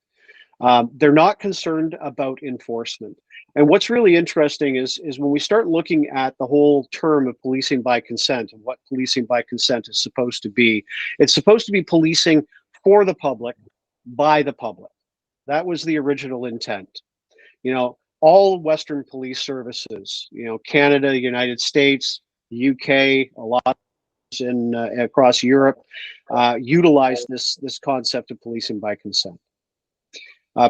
They're not concerned about enforcement. And what's really interesting is when we start looking at the whole term of policing by consent and what policing by consent is supposed to be, it's supposed to be policing for the public, by the public. That was the original intent. You know, all Western police services, you know, Canada, United States, UK, a lot in across Europe, utilize this concept of policing by consent.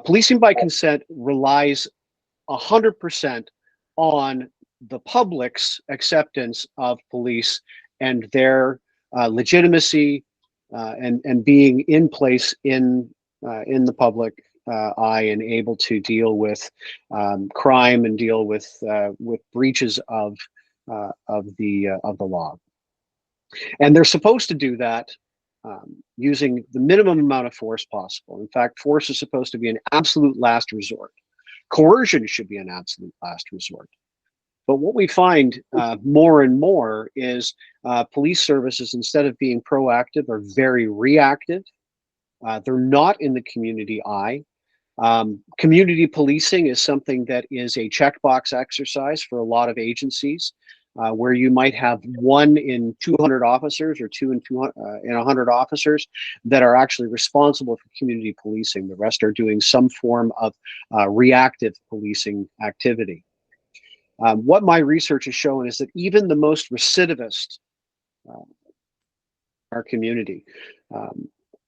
Policing by consent relies 100% on the public's acceptance of police and their legitimacy and being in place in the public eye and able to deal with crime and deal with breaches of the law. And they're supposed to do that using the minimum amount of force possible. In fact, force is supposed to be an absolute last resort. Coercion should be an absolute last resort. But what we find more and more is police services, instead of being proactive, are very reactive. They're not in the community eye. Community policing is something that is a checkbox exercise for a lot of agencies, where you might have 1 in 200 officers or 2 in 100 officers that are actually responsible for community policing. The rest are doing some form of reactive policing activity. What my research has shown is that even the most recidivist in our community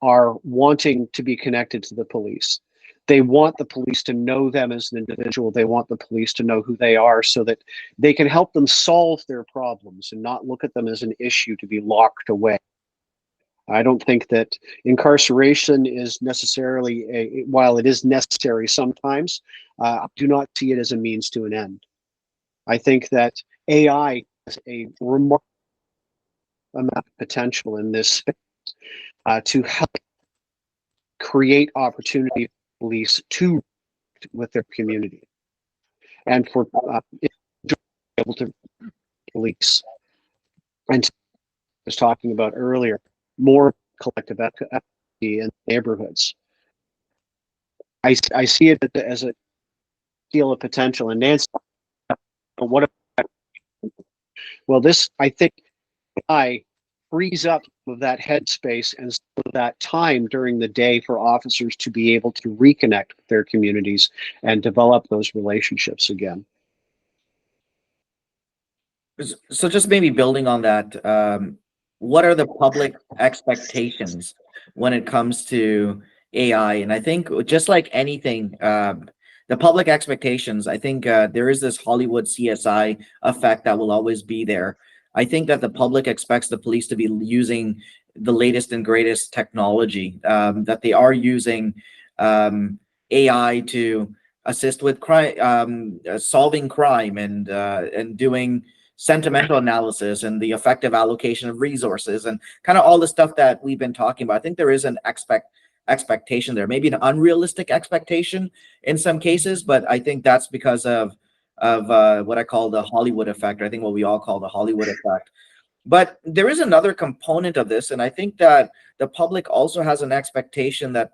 are wanting to be connected to the police. They want the police to know them as an individual. They want the police to know who they are so that they can help them solve their problems and not look at them as an issue to be locked away. I don't think that incarceration is necessarily, while it is necessary sometimes, I do not see it as a means to an end. I think that AI has a remarkable amount of potential in this space to help create opportunity for police to with their community and for able to police. And I was talking about earlier, more collective equity in neighborhoods. I see it as a deal of potential. And Nancy, what about, well, this, I think, AI frees up some of that headspace and some of that time during the day for officers to be able to reconnect with their communities and develop those relationships again. So just maybe building on that, what are the public expectations when it comes to AI? And I think just like anything, the public expectations, I think there is this Hollywood CSI effect that will always be there. I think that the public expects the police to be using the latest and greatest technology, that they are using AI to assist with crime, solving crime, and doing sentimental analysis and the effective allocation of resources and kind of all the stuff that we've been talking about. I think there is an expectation there, maybe an unrealistic expectation in some cases, but I think that's because of what I call the Hollywood effect. I think what we all call the Hollywood effect. But there is another component of this, and I think that the public also has an expectation that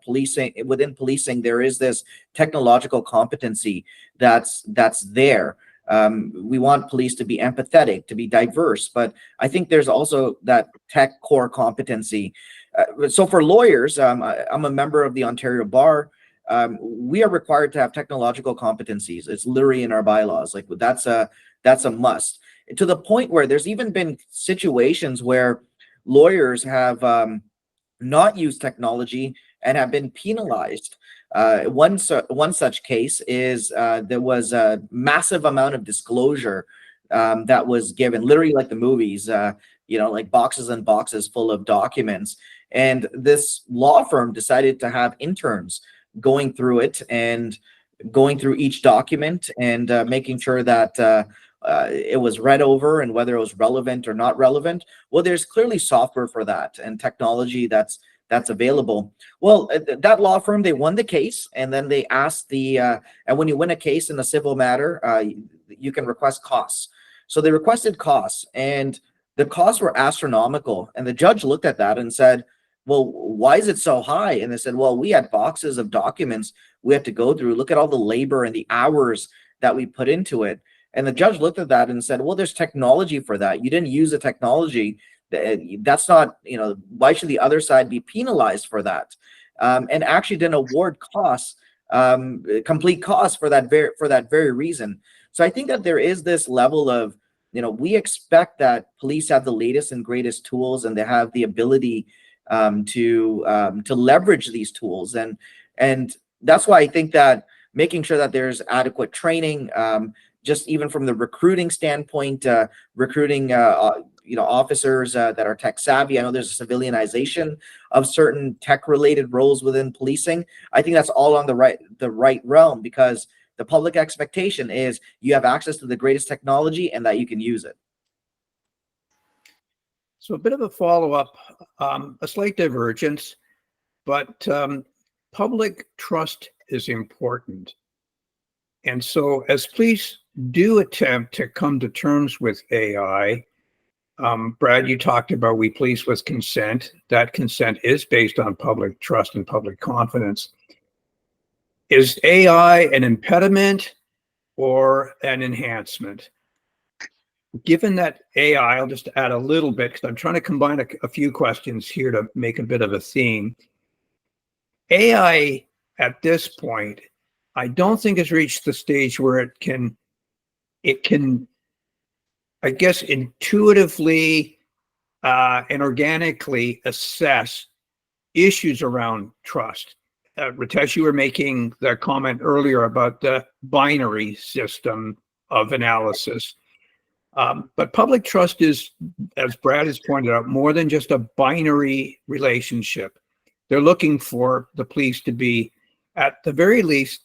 within policing, there is this technological competency that's there. We want police to be empathetic, to be diverse, but I think there's also that tech core competency. So for lawyers, I'm a member of the Ontario Bar. We are required to have technological competencies. It's literally in our bylaws. Like that's a must. To the point where there's even been situations where lawyers have not used technology and have been penalized. One such case is there was a massive amount of disclosure that was given, literally like the movies, like boxes and boxes full of documents. And this law firm decided to have interns going through it and going through each document and making sure that it was read over and whether it was relevant or not relevant. Well, there's clearly software for that and technology that's available. Well, that law firm, they won the case, and then they asked and when you win a case in a civil matter, you can request costs. So they requested costs, and the costs were astronomical. And the judge looked at that and said, well, why is it so high? And they said, well, we had boxes of documents we had to go through. Look at all the labor and the hours that we put into it. And the judge looked at that and said, well, there's technology for that. You didn't use the technology. That's not, why should the other side be penalized for that? And actually didn't award costs, complete costs for that very reason. So I think that there is this level of, we expect that police have the latest and greatest tools, and they have the ability to leverage these tools. And that's why I think that making sure that there's adequate training, just even from the recruiting standpoint, recruiting officers that are tech savvy. I know there's a civilianization of certain tech related roles within policing. I think that's all on the right realm, because the public expectation is you have access to the greatest technology and that you can use it. So a bit of a follow-up, a slight divergence, but public trust is important. And so as police do attempt to come to terms with AI, Brad, you talked about we police with consent. That consent is based on public trust and public confidence. Is AI an impediment or an enhancement? Given that AI, I'll just add a little bit because I'm trying to combine a few questions here to make a bit of a theme. AI at this point, I don't think has reached the stage where it can, I guess, intuitively and organically assess issues around trust. Ritesh, you were making the comment earlier about the binary system of analysis. But public trust is, as Brad has pointed out, more than just a binary relationship. They're looking for the police to be, at the very least,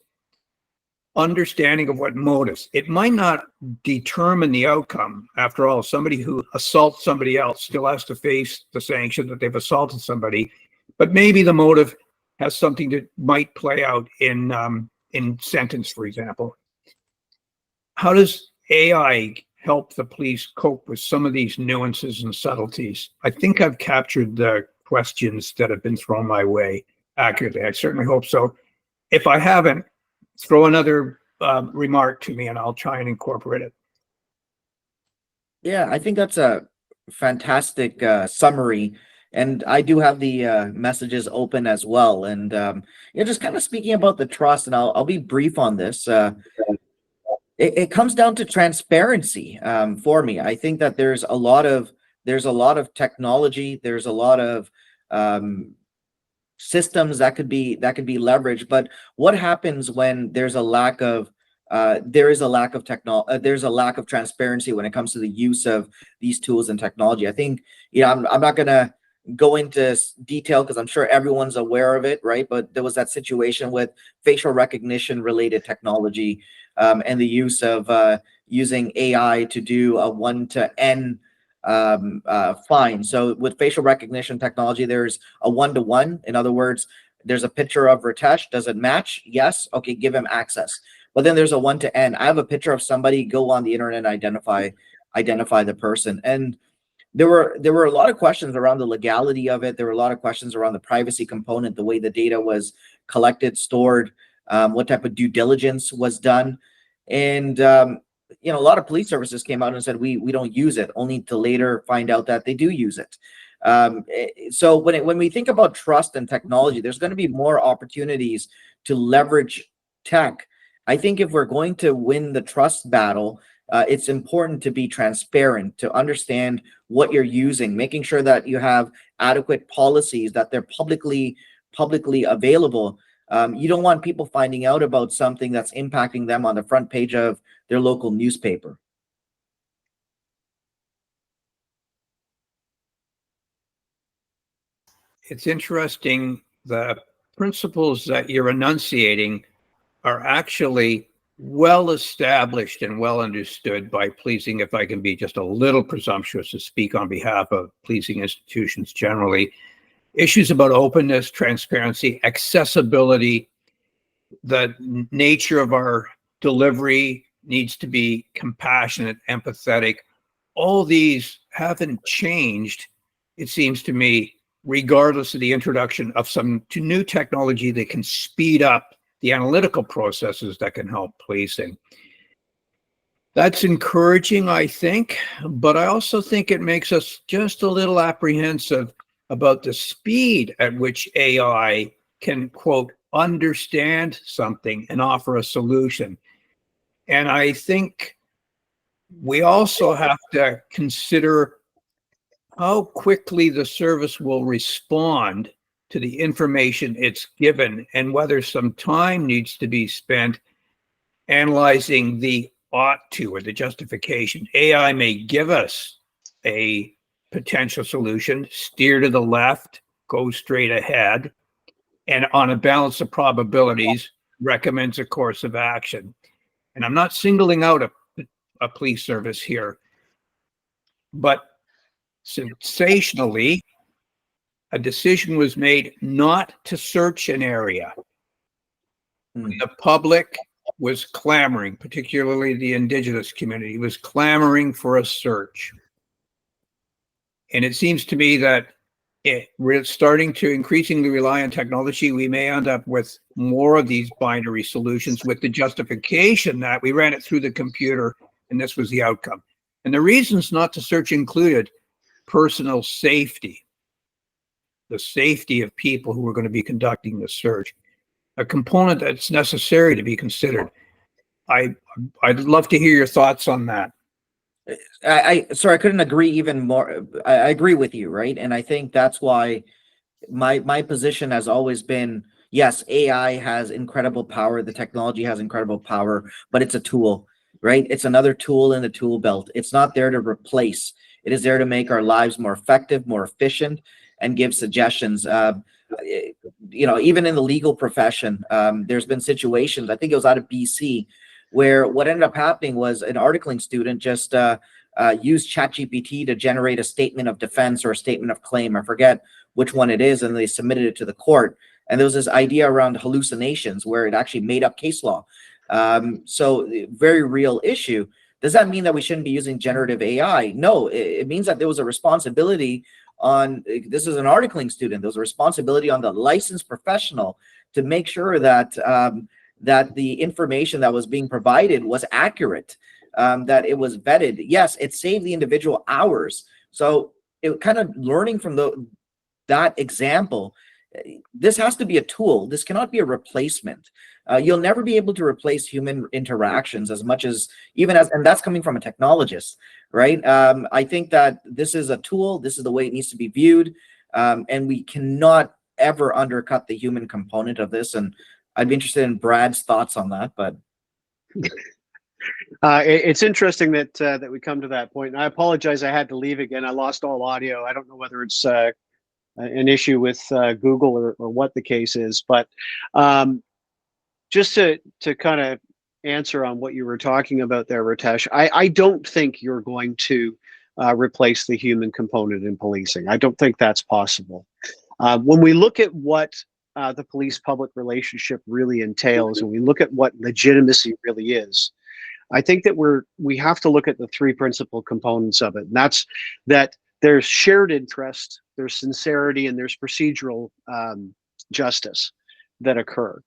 understanding of what motives. It might not determine the outcome. After all, somebody who assaults somebody else still has to face the sanction that they've assaulted somebody. But maybe the motive has something that might play out in sentence, for example. How does AI help the police cope with some of these nuances and subtleties? I think I've captured the questions that have been thrown my way accurately. I certainly hope so. If I haven't, throw another remark to me and I'll try and incorporate it. Yeah, I think that's a fantastic summary. And I do have the messages open as well. And just kind of speaking about the trust, and I'll be brief on this. It comes down to transparency for me. I think that there's a lot of technology, there's a lot of systems that could be leveraged. But what happens when there's a lack of there's a lack of transparency when it comes to the use of these tools and technology? I think, I'm not gonna go into detail because I'm sure everyone's aware of it, right? But there was that situation with facial recognition related technology and the use of using AI to do a 1-to-N fine. So with facial recognition technology, there's a 1-to-1. In other words, there's a picture of Ritesh. Does it match? Yes. Okay, give him access. But then there's a 1-to-N. I have a picture of somebody, go on the internet and identify the person. And there were a lot of questions around the legality of it. There were a lot of questions around the privacy component, the way the data was collected, stored, what type of due diligence was done. And a lot of police services came out and said we don't use it, only to later find out that they do use it. So when we think about trust and technology, there's going to be more opportunities to leverage tech. I think if we're going to win the trust battle, it's important to be transparent, to understand what you're using, making sure that you have adequate policies, that they're publicly available. You don't want people finding out about something that's impacting them on the front page of their local newspaper. It's interesting, the principles that you're enunciating are actually well established and well understood by policing, if I can be just a little presumptuous to speak on behalf of policing institutions generally. Issues about openness, transparency, accessibility, the nature of our delivery needs to be compassionate, empathetic. All these haven't changed, it seems to me, regardless of the introduction of some new technology that can speed up the analytical processes that can help policing. That's encouraging, I think, but I also think it makes us just a little apprehensive about the speed at which AI can, quote, understand something and offer a solution. And I think we also have to consider how quickly the service will respond to the information it's given and whether some time needs to be spent analyzing the ought to or the justification. AI may give us a potential solution, steer to the left, go straight ahead, and on a balance of probabilities, recommends a course of action. And I'm not singling out a police service here, but sensationally, a decision was made not to search an area. The public was clamoring, particularly the indigenous community, was clamoring for a search. And it seems to me that we're starting to increasingly rely on technology. We may end up with more of these binary solutions with the justification that we ran it through the computer and this was the outcome. And the reasons not to search included personal safety, the safety of people who are going to be conducting the search, a component that's necessary to be considered. I'd love to hear your thoughts on that. Sorry, I couldn't agree even more. I agree with you, right? And I think that's why my position has always been, yes, AI has incredible power, the technology has incredible power, but it's a tool, right? It's another tool in the tool belt. It's not there to replace. It is there to make our lives more effective, more efficient, and give suggestions. Even in the legal profession, there's been situations, I think it was out of BC, where what ended up happening was an articling student just used ChatGPT to generate a statement of defense or a statement of claim. I forget which one it is, and they submitted it to the court. And there was this idea around hallucinations where it actually made up case law. So very real issue. Does that mean that we shouldn't be using generative AI? No, it means that there was a responsibility on, this is an articling student, there was a responsibility on the licensed professional to make sure that that the information that was being provided was accurate, that it was vetted. Yes, it saved the individual hours. So it kind of learning from that example, this has to be a tool. This cannot be a replacement. You'll never be able to replace human interactions as much as, and that's coming from a technologist, right? I think that this is a tool. This is the way it needs to be viewed. And we cannot ever undercut the human component of this. And I'd be interested in Brad's thoughts on that, but it's interesting that that we come to that point. And I apologize, I had to leave again. I lost all audio. I don't know whether it's an issue with Google or what the case is, but just to kind of answer on what you were talking about there, Ritesh, I don't think you're going to replace the human component in policing. I don't think that's possible. When we look at what the police-public relationship really entails, and we look at what legitimacy really is, I think that we have to look at the three principal components of it, and that's that there's shared interest, there's sincerity, and there's procedural justice that occur.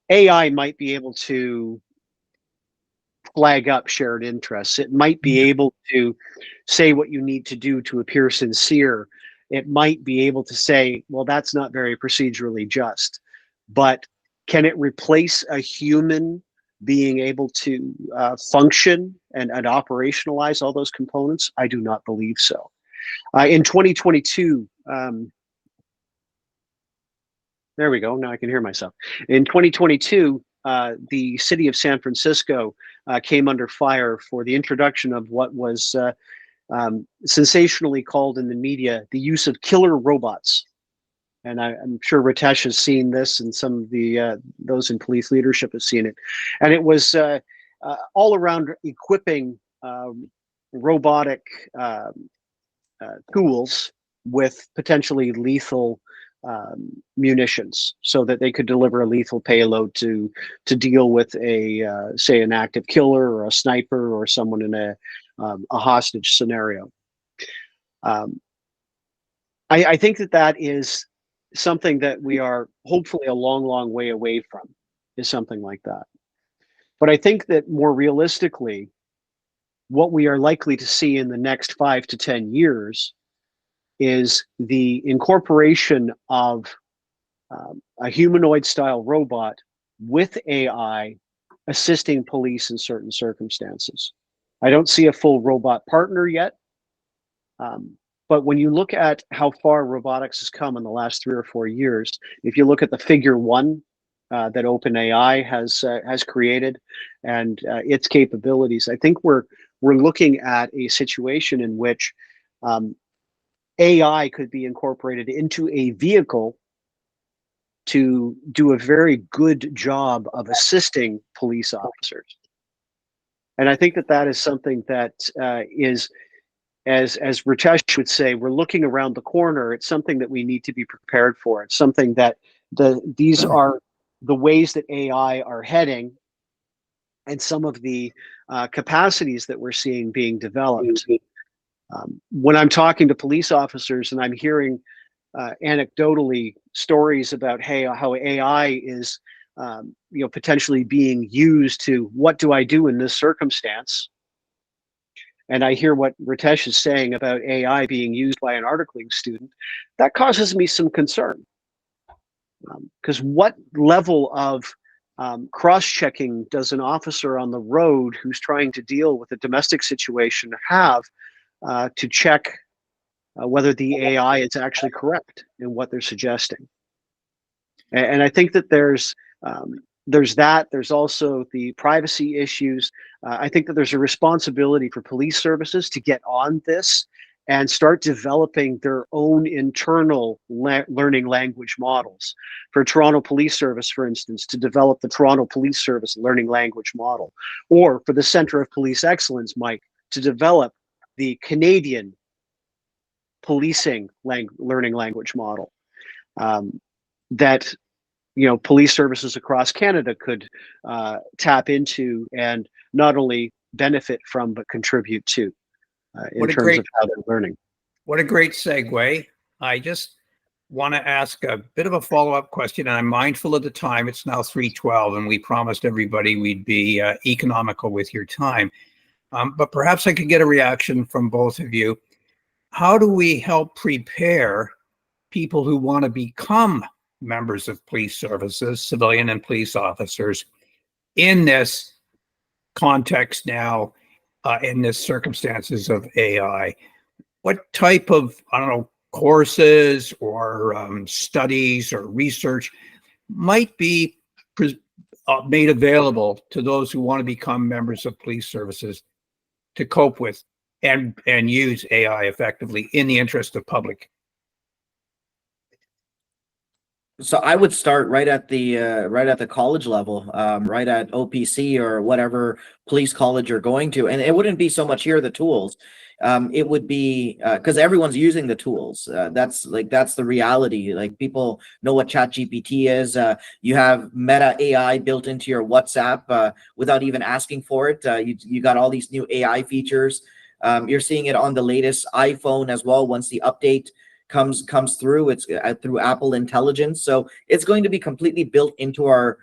AI might be able to flag up shared interests. It might be able to say what you need to do to appear sincere. It might be able to say, well, that's not very procedurally just. But can it replace a human being able to function and operationalize all those components? I do not believe so. In 2022, there we go. Now I can hear myself. In 2022, the city of San Francisco came under fire for the introduction of what was sensationally called in the media the use of killer robots. And I'm sure Ritesh has seen this, and some of the those in police leadership have seen it. And it was all around equipping robotic tools with potentially lethal munitions, so that they could deliver a lethal payload to deal with a say an active killer or a sniper or someone in a hostage scenario. I think that is something that we are hopefully a long way away from, is something like that. But I think that more realistically, what we are likely to see in the next 5 to 10 years is the incorporation of a humanoid style robot with AI assisting police in certain circumstances. I don't see a full robot partner yet. But when you look at how far robotics has come in the last 3 or 4 years, if you look at the figure 1 that OpenAI has created and its capabilities, I think we're looking at a situation in which AI could be incorporated into a vehicle to do a very good job of assisting police officers. And I think that is something that is, as Ritesh would say, we're looking around the corner. It's something that we need to be prepared for. It's something that these are the ways that AI are heading and some of the capacities that we're seeing being developed. When I'm talking to police officers and I'm hearing anecdotally stories about how AI is potentially being used to, what do I do in this circumstance? And I hear what Ritesh is saying about AI being used by an articling student, that causes me some concern. Because what level of cross-checking does an officer on the road who's trying to deal with a domestic situation have to check whether the AI is actually correct in what they're suggesting? And I think that there's that. There's also the privacy issues. I think that there's a responsibility for police services to get on this and start developing their own internal learning language models. For Toronto Police Service, for instance, to develop the Toronto Police Service learning language model, or for the Centre of Police Excellence, Mike, to develop the Canadian policing learning language model that police services across Canada could tap into and not only benefit from but contribute to in terms of how they're learning. What a great segue. I just want to ask a bit of a follow-up question, and I'm mindful of the time. It's now 3:12, and we promised everybody we'd be economical with your time. But perhaps I could get a reaction from both of you. How do we help prepare people who want to become members of police services, civilian and police officers, in this context now, in this circumstances of AI? What type of, I don't know, courses or studies or research might be made available to those who want to become members of police services to cope with and use AI effectively in the interest of public? So I would start right at the college level, right at OPC or whatever police college you're going to, and it wouldn't be so much here the tools. It would be because everyone's using the tools. That's the reality. Like, people know what ChatGPT is. You have Meta AI built into your WhatsApp without even asking for it. You got all these new AI features. You're seeing it on the latest iPhone as well. Once the update comes through, it's through Apple Intelligence, so it's going to be completely built into our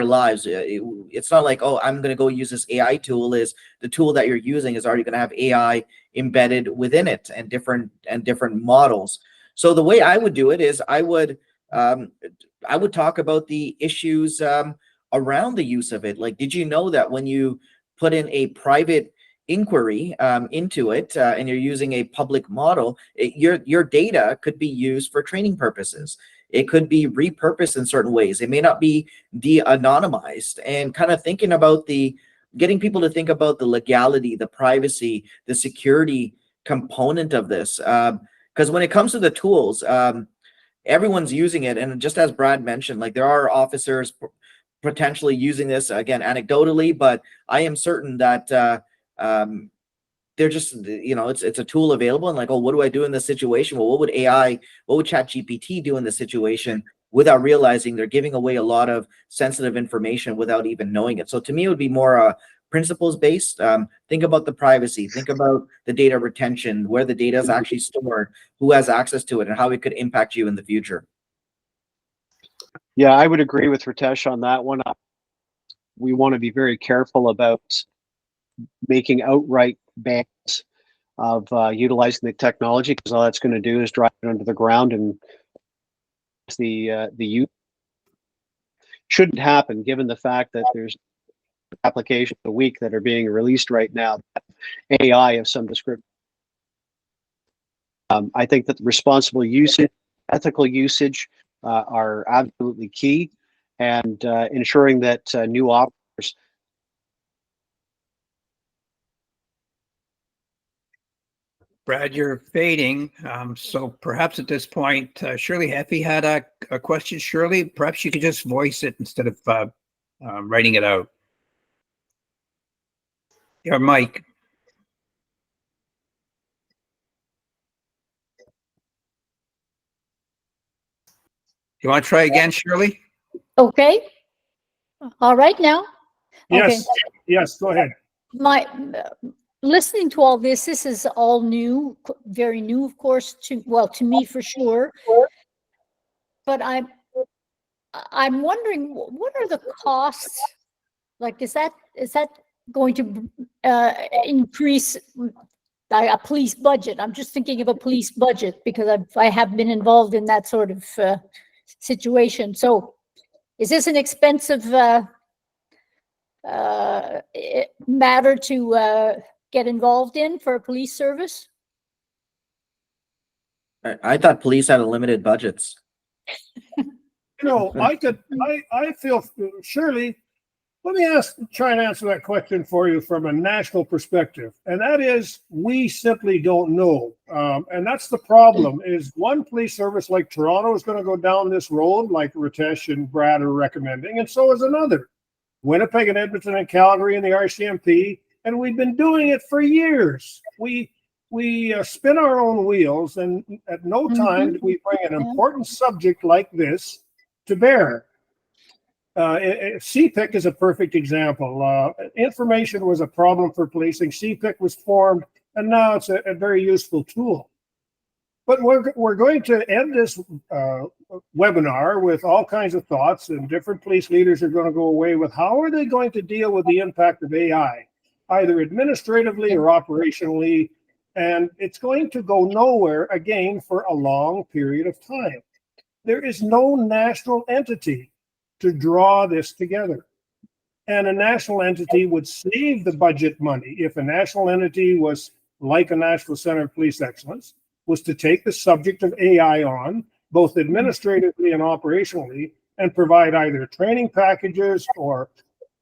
lives. It's not like, oh, I'm going to go use this AI tool. Is the tool that you're using is already going to have AI embedded within it and different models. So the way I would do it is I would talk about the issues around the use of it. Like, did you know that when you put in a private inquiry into it and you're using a public model, your data could be used for training purposes. It could be repurposed in certain ways. It may not be de-anonymized, and kind of thinking about getting people to think about the legality, the privacy, the security component of this. Because when it comes to the tools, everyone's using it. And just as Brad mentioned, like, there are officers potentially using this, again, anecdotally, but I am certain that they're just, it's a tool available, and like, oh, what do I do in this situation? Well, what would ChatGPT do in this situation, without realizing they're giving away a lot of sensitive information without even knowing it? So to me, it would be more principles based. Think about the privacy, think about the data retention, where the data is actually stored, who has access to it, and how it could impact you in the future. Yeah, I would agree with Ritesh on that one. We want to be very careful about making outright bans of utilizing the technology, because all that's going to do is drive it under the ground, and the youth shouldn't happen, given the fact that there's applications a week that are being released right now, AI of some description. I think that the responsible usage, ethical usage are absolutely key, and ensuring that new operators. Brad, you're fading. So perhaps at this point, Shirley Heffy had a question. Shirley, perhaps you could just voice it instead of writing it out. Yeah, Mike. You want to try again, Shirley? Okay. All right now. Okay. Yes, yes, go ahead. My listening to all this is all new, very new, of course, to me for sure. But I'm wondering, what are the costs? Like, is that going to increase a police budget? I'm just thinking of a police budget because I have been involved in that sort of situation. So, is this an expensive matter to get involved in for a police service? I thought police had limited budgets. You know, I feel, Shirley, let me try and answer that question for you from a national perspective. And that is, we simply don't know. And that's the problem, is one police service like Toronto is going to go down this road like Ritesh and Brad are recommending, and so is another. Winnipeg and Edmonton and Calgary and the RCMP, and we've been doing it for years. We spin our own wheels, and at no time do we bring an important subject like this to bear. CPIC is a perfect example. Information was a problem for policing. CPIC was formed, and now it's a very useful tool. But we're going to end this webinar with all kinds of thoughts, and different police leaders are going to go away with how are they going to deal with the impact of AI, either administratively or operationally, and it's going to go nowhere again for a long period of time. There is no national entity to draw this together. And a national entity would save the budget money if a national entity was like a National Center of Police Excellence, was to take the subject of AI on, both administratively and operationally, and provide either training packages or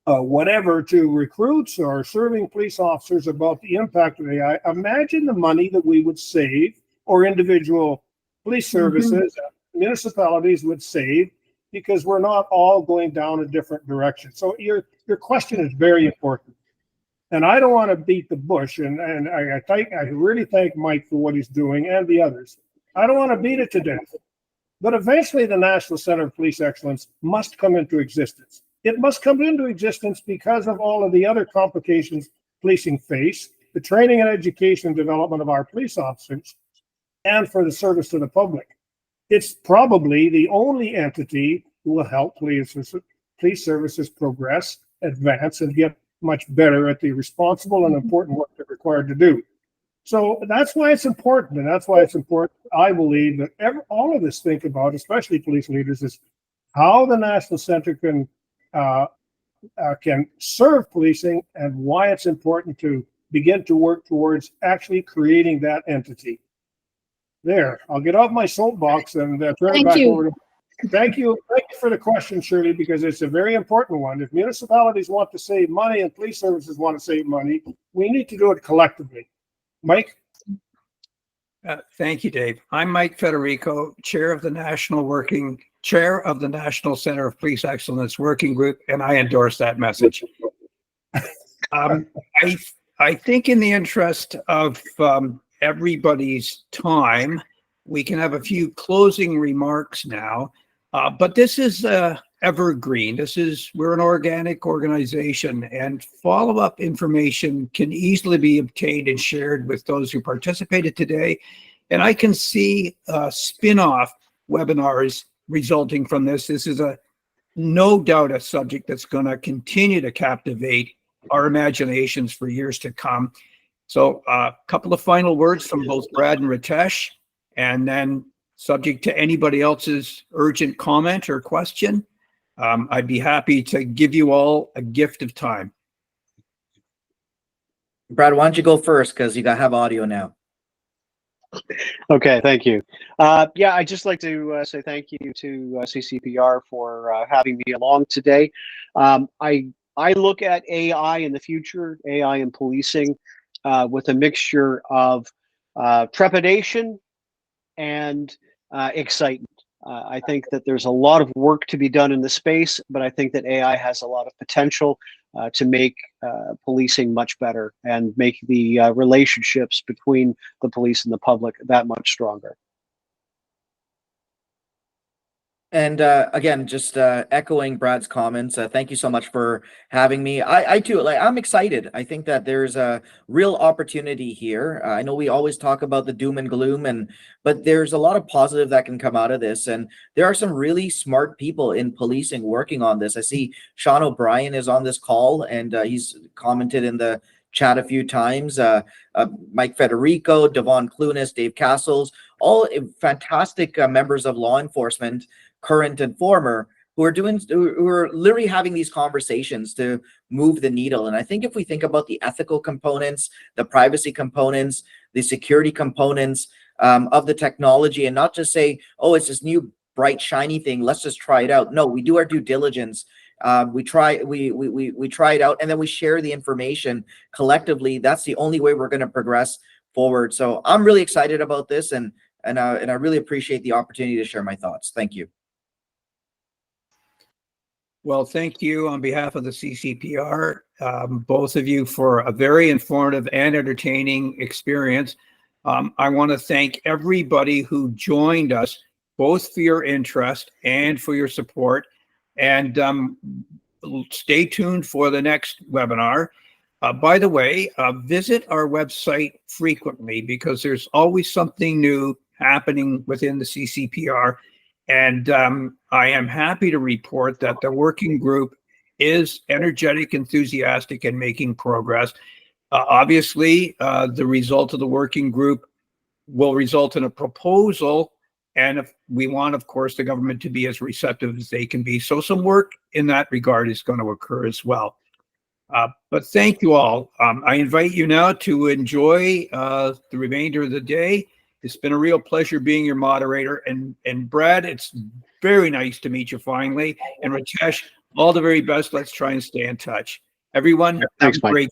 whatever to recruits or serving police officers about the impact of AI. Imagine the money that we would save, or individual police services, municipalities would save, because we're not all going down a different direction. So your question is very important. And I don't want to beat the bush, and I really thank Mike for what he's doing and the others. I don't want to beat it to death. But eventually the National Center of Police Excellence must come into existence. It must come into existence because of all of the other complications policing face, the training and education and development of our police officers, and for the service to the public. It's probably the only entity who will help police services progress, advance, and get much better at the responsible and important work they're required to do. So that's why it's important, and that's why it's important, I believe, that all of us think about, especially police leaders, is how the National Center can serve policing, and why it's important to begin to work towards actually creating that entity. There, I'll get off my soapbox and turn it back over to. Thank you for the question, Shirley, because it's a very important one. If municipalities want to save money and police services want to save money, we need to do it collectively. Mike? Thank you, Dave. I'm Mike Federico, chair of the National Center of Police Excellence Working Group, and I endorse that message. I think in the interest of everybody's time, we can have a few closing remarks now. But this is evergreen. We're an organic organization, and follow-up information can easily be obtained and shared with those who participated today. And I can see spin-off webinars resulting from this. This is no doubt a subject that's going to continue to captivate our imaginations for years to come. So a couple of final words from both Brad and Ritesh, and then subject to anybody else's urgent comment or question, I'd be happy to give you all a gift of time. Brad, why don't you go first, because you have audio now. Okay, thank you. Yeah, I'd just like to say thank you to CCPR for having me along today. I look at AI in the future, AI in policing, with a mixture of trepidation and excitement. I think that there's a lot of work to be done in the space, but I think that AI has a lot of potential to make policing much better and make the relationships between the police and the public that much stronger. And again, just echoing Brad's comments, thank you so much for having me. I too, like, I'm excited. I think that there's a real opportunity here. I know we always talk about the doom and gloom, but there's a lot of positive that can come out of this. And there are some really smart people in policing working on this. I see Sean O'Brien is on this call, and he's commented in the chat a few times. Mike Federico, Devon Clunas, Dave Castles, all fantastic members of law enforcement, current and former, who are literally having these conversations to move the needle. And I think if we think about the ethical components, the privacy components, the security components of the technology, and not just say, oh, it's this new bright shiny thing, let's just try it out. No, we do our due diligence. We try it out, and then we share the information collectively. That's the only way we're going to progress forward. So I'm really excited about this, and I really appreciate the opportunity to share my thoughts. Thank you. Well, thank you on behalf of the CCPR, both of you, for a very informative and entertaining experience. I want to thank everybody who joined us, both for your interest and for your support. And stay tuned for the next webinar. By the way, visit our website frequently, because there's always something new happening within the CCPR. And I am happy to report that the working group is energetic, enthusiastic, and making progress. Obviously, the result of the working group will result in a proposal. And if we want, of course, the government to be as receptive as they can be. So some work in that regard is going to occur as well. But thank you all. I invite you now to enjoy the remainder of the day. It's been a real pleasure being your moderator. And Brad, it's very nice to meet you finally. And Ritesh, all the very best. Let's try and stay in touch. Everyone, Thanks, have a Mike. great